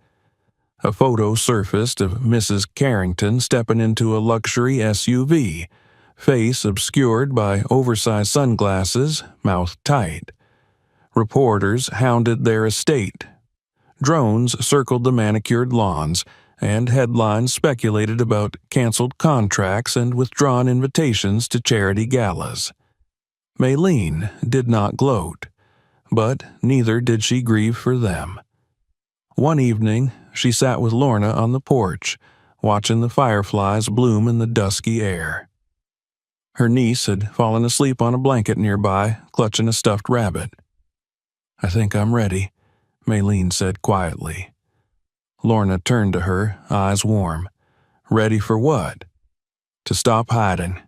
A photo surfaced of Mrs. Carrington stepping into a luxury SUV, face obscured by oversized sunglasses, mouth tight. Reporters hounded their estate. Drones circled the manicured lawns, and headlines speculated about canceled contracts and withdrawn invitations to charity galas. Maylene did not gloat, but neither did she grieve for them. One evening, she sat with Lorna on the porch, watching the fireflies bloom in the dusky air. Her niece had fallen asleep on a blanket nearby, clutching a stuffed rabbit. "I think I'm ready," Maylene said quietly. Lorna turned to her, eyes warm. "Ready for what?" "To stop hiding."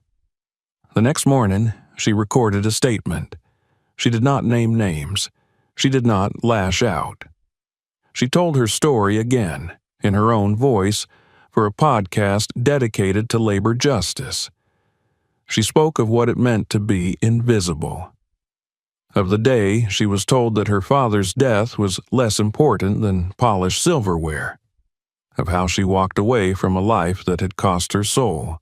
The next morning, she recorded a statement. She did not name names. She did not lash out. She told her story again, in her own voice, for a podcast dedicated to labor justice. She spoke of what it meant to be invisible. Of the day, she was told that her father's death was less important than polished silverware. Of how she walked away from a life that had cost her soul.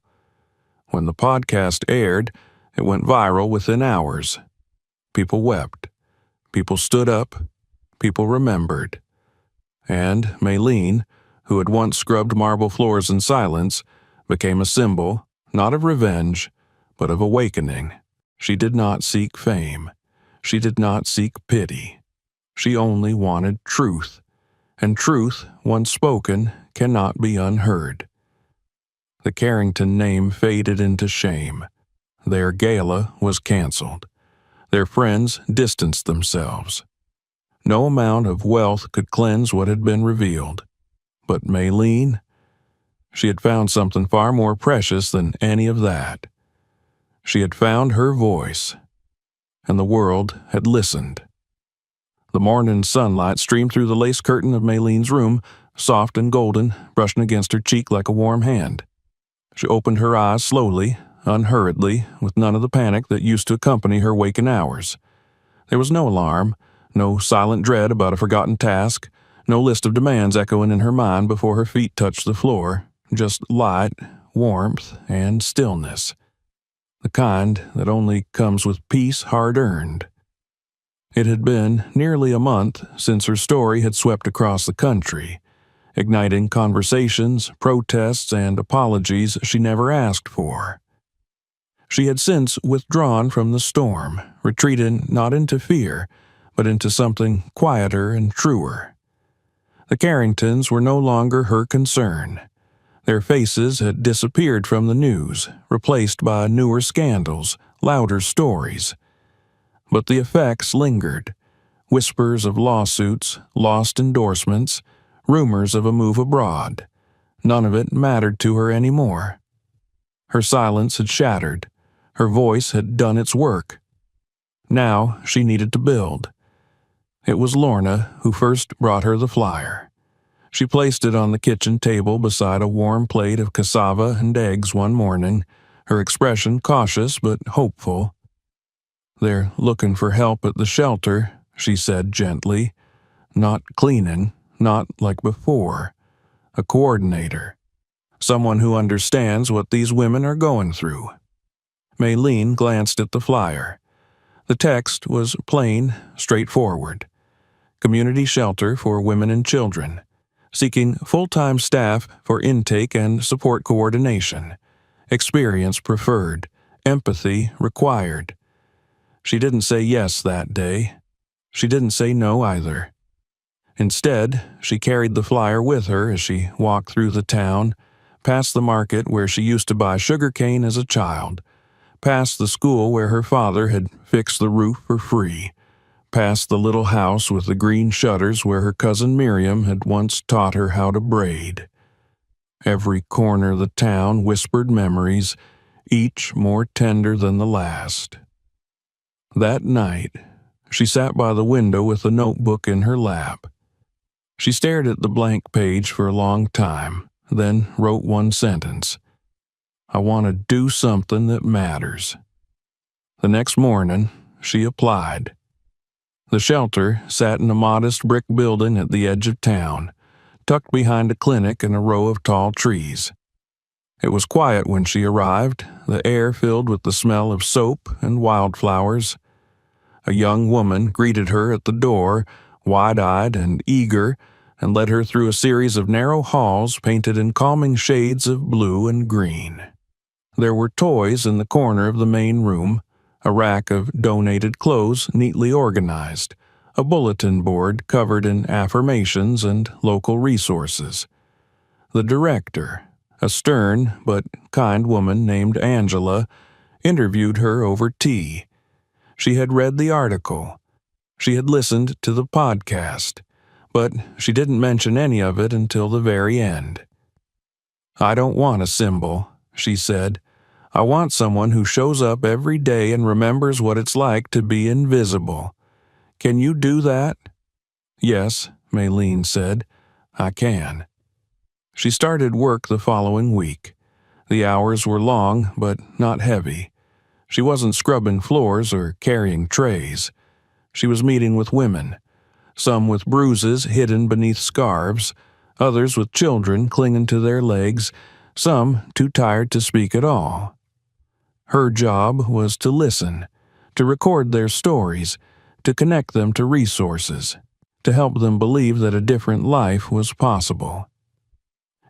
When the podcast aired, it went viral within hours. People wept. People stood up. People remembered. And Maylene, who had once scrubbed marble floors in silence, became a symbol, not of revenge, but of awakening. She did not seek fame. She did not seek pity. She only wanted truth. And truth, once spoken, cannot be unheard. The Carrington name faded into shame. Their gala was canceled. Their friends distanced themselves. No amount of wealth could cleanse what had been revealed. But Maylene? She had found something far more precious than any of that. She had found her voice, and the world had listened. The morning sunlight streamed through the lace curtain of Maylene's room, soft and golden, brushing against her cheek like a warm hand. She opened her eyes slowly, unhurriedly, with none of the panic that used to accompany her waking hours. There was no alarm, no silent dread about a forgotten task, no list of demands echoing in her mind before her feet touched the floor, just light, warmth, and stillness. The kind that only comes with peace hard-earned. It had been nearly a month since her story had swept across the country, igniting conversations, protests, and apologies she never asked for. She had since withdrawn from the storm, retreated not into fear, but into something quieter and truer. The Carringtons were no longer her concern. Their faces had disappeared from the news, replaced by newer scandals, louder stories. But the effects lingered. Whispers of lawsuits, lost endorsements, rumors of a move abroad. None of it mattered to her anymore. Her silence had shattered. Her voice had done its work. Now she needed to build. It was Lorna who first brought her the flyer. She placed it on the kitchen table beside a warm plate of cassava and eggs one morning, her expression cautious but hopeful. "They're looking for help at the shelter," she said gently. "Not cleaning, not like before. A coordinator. Someone who understands what these women are going through." Maylene glanced at the flyer. The text was plain, straightforward. Community shelter for women and children. Seeking full-time staff for intake and support coordination. Experience preferred. Empathy required. She didn't say yes that day. She didn't say no either. Instead, she carried the flyer with her as she walked through the town, past the market where she used to buy sugarcane as a child, past the school where her father had fixed the roof for free, past the little house with the green shutters where her cousin Miriam had once taught her how to braid. Every corner of the town whispered memories, each more tender than the last. That night, she sat by the window with a notebook in her lap. She stared at the blank page for a long time, then wrote one sentence. "I want to do something that matters." The next morning, she applied. The shelter sat in a modest brick building at the edge of town, tucked behind a clinic and a row of tall trees. It was quiet when she arrived, the air filled with the smell of soap and wildflowers. A young woman greeted her at the door, wide-eyed and eager, and led her through a series of narrow halls painted in calming shades of blue and green. There were toys in the corner of the main room, a rack of donated clothes neatly organized, a bulletin board covered in affirmations and local resources. The director, a stern but kind woman named Angela, interviewed her over tea. She had read the article. She had listened to the podcast, but she didn't mention any of it until the very end. "I don't want a symbol," she said. "I want someone who shows up every day and remembers what it's like to be invisible. Can you do that?" "Yes," Maylene said. "I can." She started work the following week. The hours were long, but not heavy. She wasn't scrubbing floors or carrying trays. She was meeting with women, some with bruises hidden beneath scarves, others with children clinging to their legs, some too tired to speak at all. Her job was to listen, to record their stories, to connect them to resources, to help them believe that a different life was possible.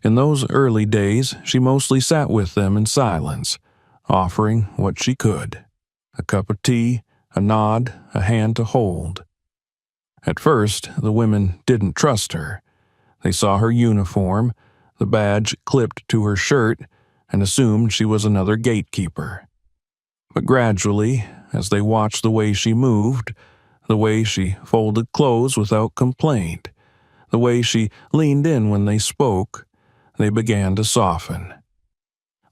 In those early days, she mostly sat with them in silence, offering what she could: a cup of tea, a nod, a hand to hold. At first, the women didn't trust her. They saw her uniform, the badge clipped to her shirt, and assumed she was another gatekeeper. But gradually, as they watched the way she moved, the way she folded clothes without complaint, the way she leaned in when they spoke, they began to soften.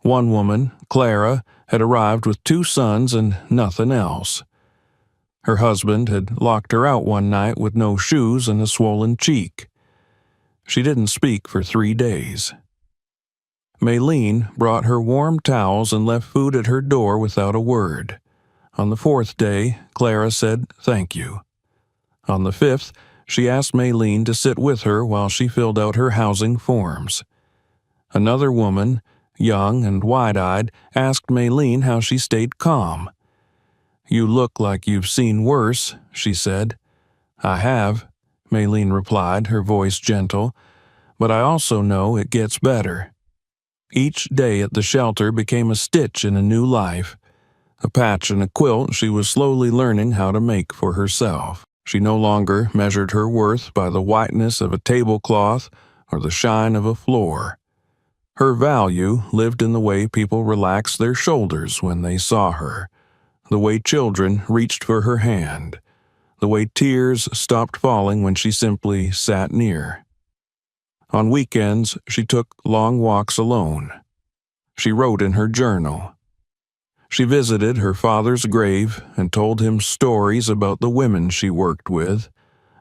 One woman, Clara, had arrived with 2 sons and nothing else. Her husband had locked her out one night with no shoes and a swollen cheek. She didn't speak for 3 days. Maylene brought her warm towels and left food at her door without a word. On the 4th day, Clara said thank you. On the 5th, she asked Maylene to sit with her while she filled out her housing forms. Another woman, young and wide-eyed, asked Maylene how she stayed calm. "You look like you've seen worse," she said. "I have," Maylene replied, her voice gentle, "but I also know it gets better." Each day at the shelter became a stitch in a new life, a patch in a quilt she was slowly learning how to make for herself. She no longer measured her worth by the whiteness of a tablecloth or the shine of a floor. Her value lived in the way people relaxed their shoulders when they saw her, the way children reached for her hand, the way tears stopped falling when she simply sat near. On weekends, she took long walks alone. She wrote in her journal. She visited her father's grave and told him stories about the women she worked with,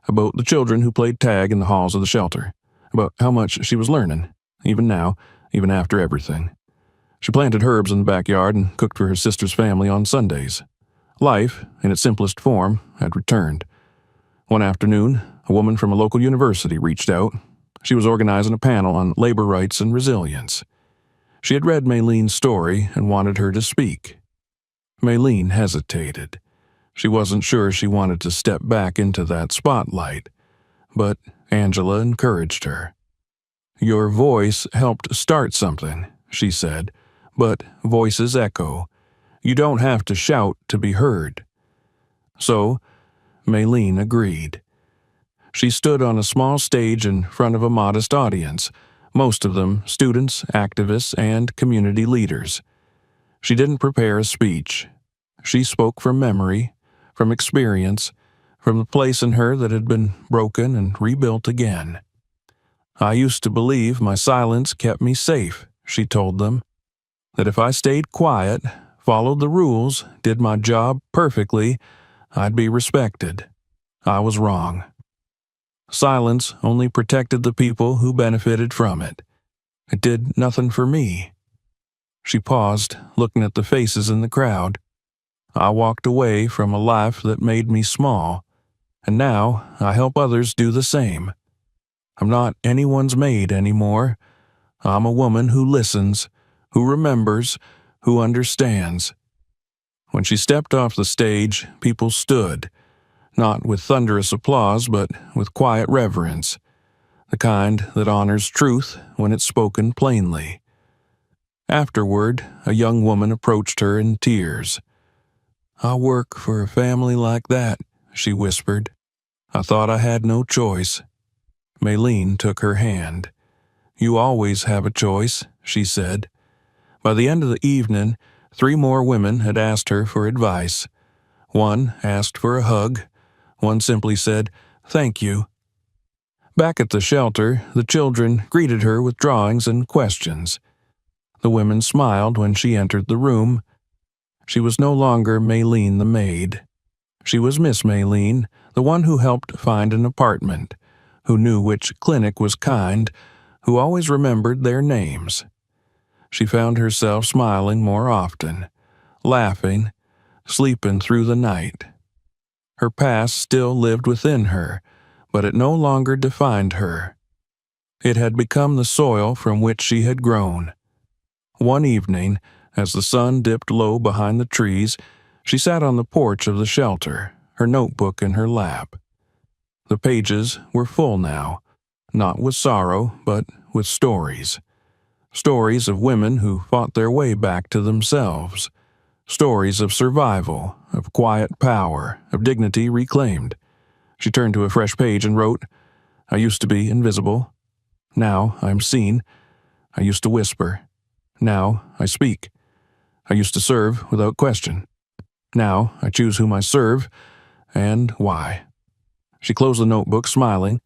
about the children who played tag in the halls of the shelter, about how much she was learning, even now, even after everything. She planted herbs in the backyard and cooked for her sister's family on Sundays. Life, in its simplest form, had returned. One afternoon, a woman from a local university reached out. She was organizing a panel on labor rights and resilience. She had read Maylene's story and wanted her to speak. Maylene hesitated. She wasn't sure she wanted to step back into that spotlight, but Angela encouraged her. "Your voice helped start something," she said, "but voices echo. You don't have to shout to be heard." So, Maylene agreed. She stood on a small stage in front of a modest audience, most of them students, activists, and community leaders. She didn't prepare a speech. She spoke from memory, from experience, from the place in her that had been broken and rebuilt again. "I used to believe my silence kept me safe," she told them. "That if I stayed quiet, followed the rules, did my job perfectly, I'd be respected. I was wrong. Silence only protected the people who benefited from it. It did nothing for me." She paused, looking at the faces in the crowd. "I walked away from a life that made me small, and now I help others do the same. I'm not anyone's maid anymore. I'm a woman who listens, who remembers, who understands." When she stepped off the stage, people stood, not with thunderous applause, but with quiet reverence, the kind that honors truth when it's spoken plainly. Afterward, a young woman approached her in tears. "I work for a family like that," she whispered. "I thought I had no choice." Maylene took her hand. "You always have a choice," she said. By the end of the evening, 3 more women had asked her for advice. One asked for a hug. One simply said, "Thank you." Back at the shelter, the children greeted her with drawings and questions. The women smiled when she entered the room. She was no longer Maylene the maid. She was Miss Maylene, the one who helped find an apartment, who knew which clinic was kind, who always remembered their names. She found herself smiling more often, laughing, sleeping through the night. Her past still lived within her, but it no longer defined her. It had become the soil from which she had grown. One evening, as the sun dipped low behind the trees, she sat on the porch of the shelter, her notebook in her lap. The pages were full now, not with sorrow, but with stories. Stories of women who fought their way back to themselves. Stories of survival, of quiet power, of dignity reclaimed. She turned to a fresh page and wrote, "I used to be invisible. Now I'm seen. I used to whisper. Now I speak. I used to serve without question. Now I choose whom I serve and why." She closed the notebook, smiling.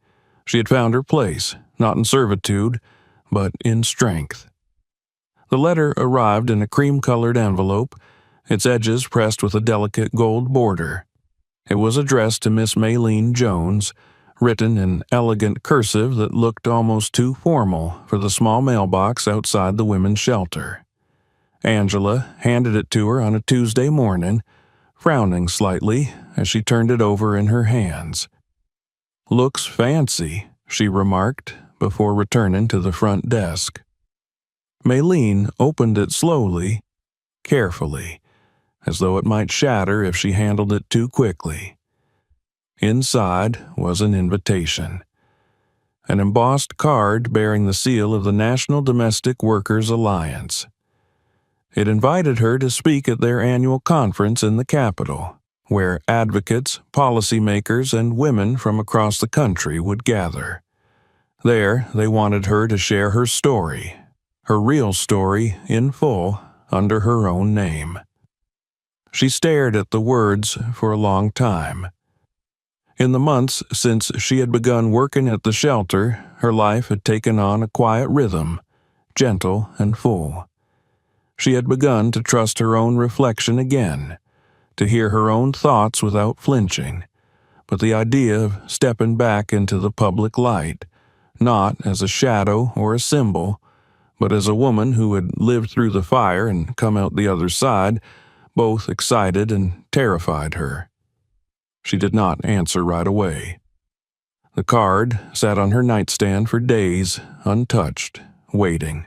She had found her place, not in servitude, but in strength. The letter arrived in a cream-colored envelope, its edges pressed with a delicate gold border. It was addressed to Miss Maylene Jones, written in elegant cursive that looked almost too formal for the small mailbox outside the women's shelter. Angela handed it to her on a Tuesday morning, frowning slightly as she turned it over in her hands. "Looks fancy," she remarked, before returning to the front desk. Maylene opened it slowly, carefully, as though it might shatter if she handled it too quickly. Inside was an invitation. An embossed card bearing the seal of the National Domestic Workers Alliance. It invited her to speak at their annual conference in the Capitol, where advocates, policymakers, and women from across the country would gather. There, they wanted her to share her story, her real story in full, under her own name. She stared at the words for a long time. In the months since she had begun working at the shelter, her life had taken on a quiet rhythm, gentle and full. She had begun to trust her own reflection again, to hear her own thoughts without flinching, but the idea of stepping back into the public light, not as a shadow or a symbol, but as a woman who had lived through the fire and come out the other side, both excited and terrified her. She did not answer right away. The card sat on her nightstand for days, untouched, waiting.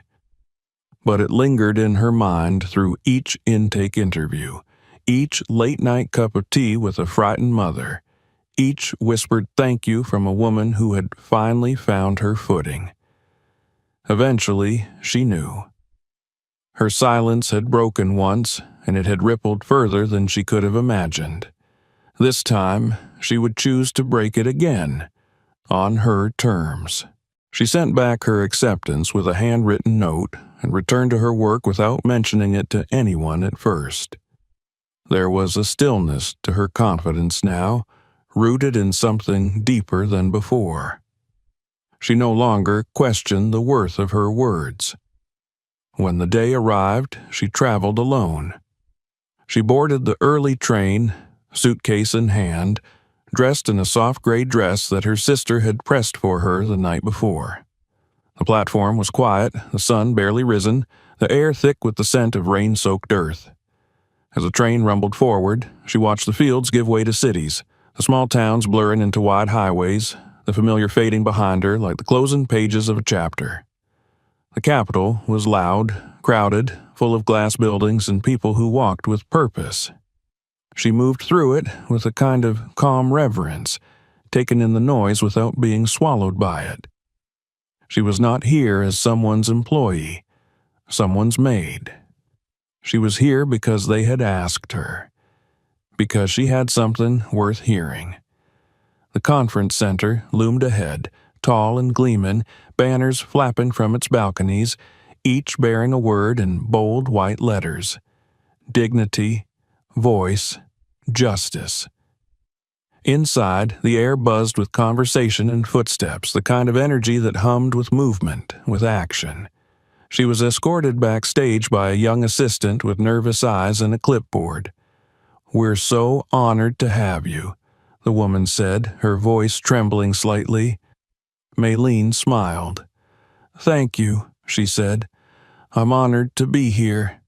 But it lingered in her mind through each intake interview, each late-night cup of tea with a frightened mother, each whispered thank you from a woman who had finally found her footing. Eventually, she knew. Her silence had broken once, and it had rippled further than she could have imagined. This time, she would choose to break it again, on her terms. She sent back her acceptance with a handwritten note and returned to her work without mentioning it to anyone at first. There was a stillness to her confidence now, rooted in something deeper than before. She no longer questioned the worth of her words. When the day arrived, she traveled alone. She boarded the early train, suitcase in hand, dressed in a soft gray dress that her sister had pressed for her the night before. The platform was quiet, the sun barely risen, the air thick with the scent of rain-soaked earth. As the train rumbled forward, she watched the fields give way to cities, the small towns blurring into wide highways, the familiar fading behind her like the closing pages of a chapter. The Capitol was loud, crowded, full of glass buildings and people who walked with purpose. She moved through it with a kind of calm reverence, taking in the noise without being swallowed by it. She was not here as someone's employee, someone's maid. She was here because they had asked her, because she had something worth hearing. The conference center loomed ahead, tall and gleaming, banners flapping from its balconies, each bearing a word in bold white letters. Dignity, voice, justice. Inside, the air buzzed with conversation and footsteps, the kind of energy that hummed with movement, with action. She was escorted backstage by a young assistant with nervous eyes and a clipboard. "We're so honored to have you," the woman said, her voice trembling slightly. Maylene smiled. "Thank you," she said. "I'm honored to be here."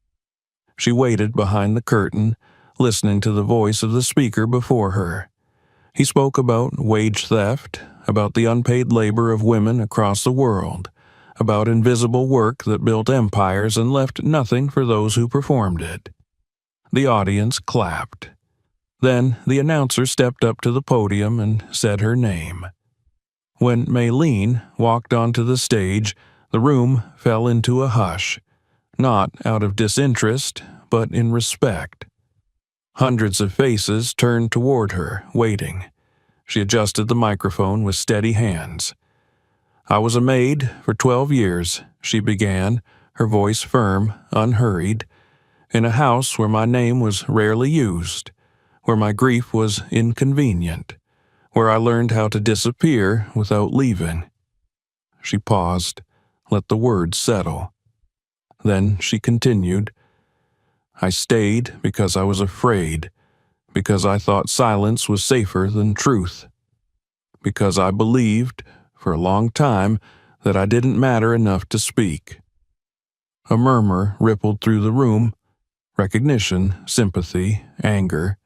She waited behind the curtain, listening to the voice of the speaker before her. He spoke about wage theft, about the unpaid labor of women across the world, about invisible work that built empires and left nothing for those who performed it. The audience clapped. Then the announcer stepped up to the podium and said her name. When Maylene walked onto the stage, the room fell into a hush, not out of disinterest, but in respect. Hundreds of faces turned toward her, waiting. She adjusted the microphone with steady hands. "I was a maid for 12 years, she began, her voice firm, unhurried, in a house where my name was rarely used, where my grief was inconvenient, where I learned how to disappear without leaving." She paused, let the words settle. Then she continued, "I stayed because I was afraid, because I thought silence was safer than truth, because I believed, for a long time, that I didn't matter enough to speak." A murmur rippled through the room, recognition, sympathy, anger.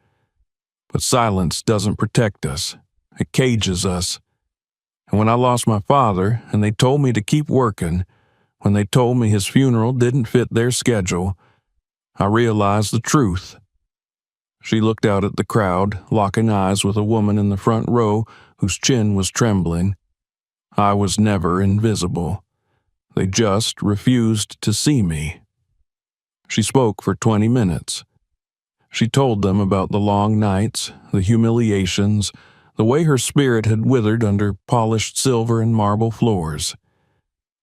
But silence doesn't protect us. It cages us. And when I lost my father and they told me to keep working, when they told me his funeral didn't fit their schedule, I realized the truth. She looked out at the crowd, locking eyes with a woman in the front row whose chin was trembling. I was never invisible. They just refused to see me. She spoke for 20 minutes. She told them about the long nights, the humiliations, the way her spirit had withered under polished silver and marble floors.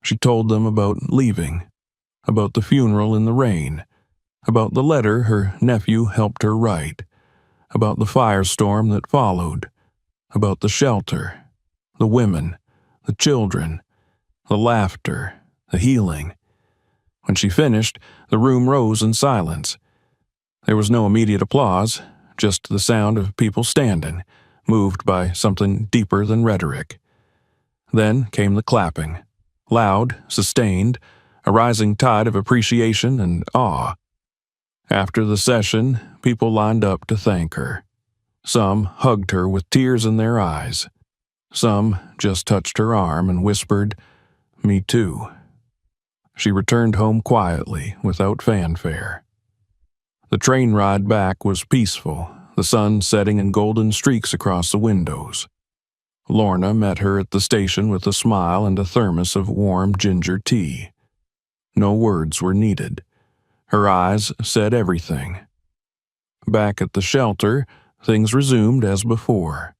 She told them about leaving, about the funeral in the rain, about the letter her nephew helped her write, about the firestorm that followed, about the shelter, the women, the children, the laughter, the healing. When she finished, the room rose in silence. There was no immediate applause, just the sound of people standing, moved by something deeper than rhetoric. Then came the clapping, loud, sustained, a rising tide of appreciation and awe. After the session, people lined up to thank her. Some hugged her with tears in their eyes. Some just touched her arm and whispered, "Me too." She returned home quietly, without fanfare. The train ride back was peaceful, the sun setting in golden streaks across the windows. Lorna met her at the station with a smile and a thermos of warm ginger tea. No words were needed. Her eyes said everything. Back at the shelter, things resumed as before.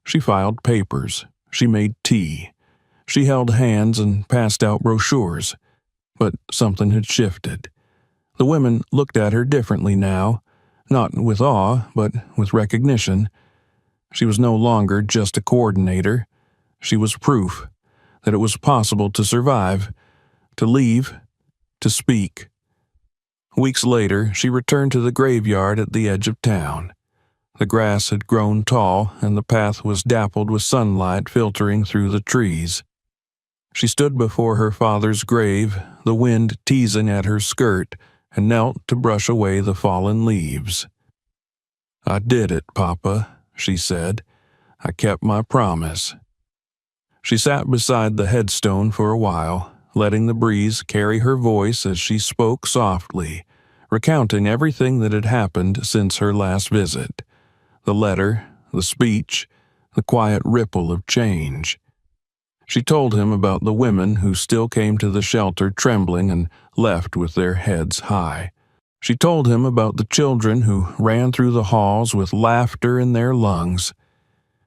She filed papers. She made tea. She held hands and passed out brochures. But something had shifted. The women looked at her differently now, not with awe, but with recognition. She was no longer just a coordinator. She was proof that it was possible to survive, to leave, to speak. Weeks later, she returned to the graveyard at the edge of town. The grass had grown tall, and the path was dappled with sunlight filtering through the trees. She stood before her father's grave, the wind teasing at her skirt, and knelt to brush away the fallen leaves. "I did it, Papa," she said. "I kept my promise." She sat beside the headstone for a while, letting the breeze carry her voice as she spoke softly, recounting everything that had happened since her last visit. The letter, the speech, the quiet ripple of change. She told him about the women who still came to the shelter trembling and left with their heads high. She told him about the children who ran through the halls with laughter in their lungs.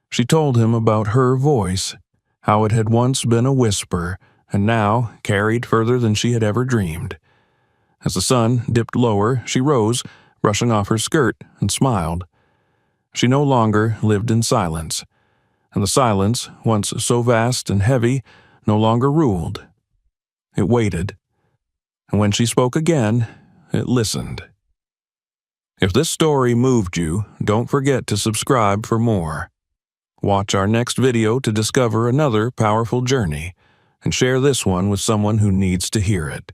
She told him about her voice, how it had once been a whisper and now carried further than she had ever dreamed. As the sun dipped lower, she rose, brushing off her skirt, and smiled. She no longer lived in silence, and the silence, once so vast and heavy, no longer ruled. It waited, and when she spoke again, it listened. If this story moved you, don't forget to subscribe for more. Watch our next video to discover another powerful journey, and share this one with someone who needs to hear it.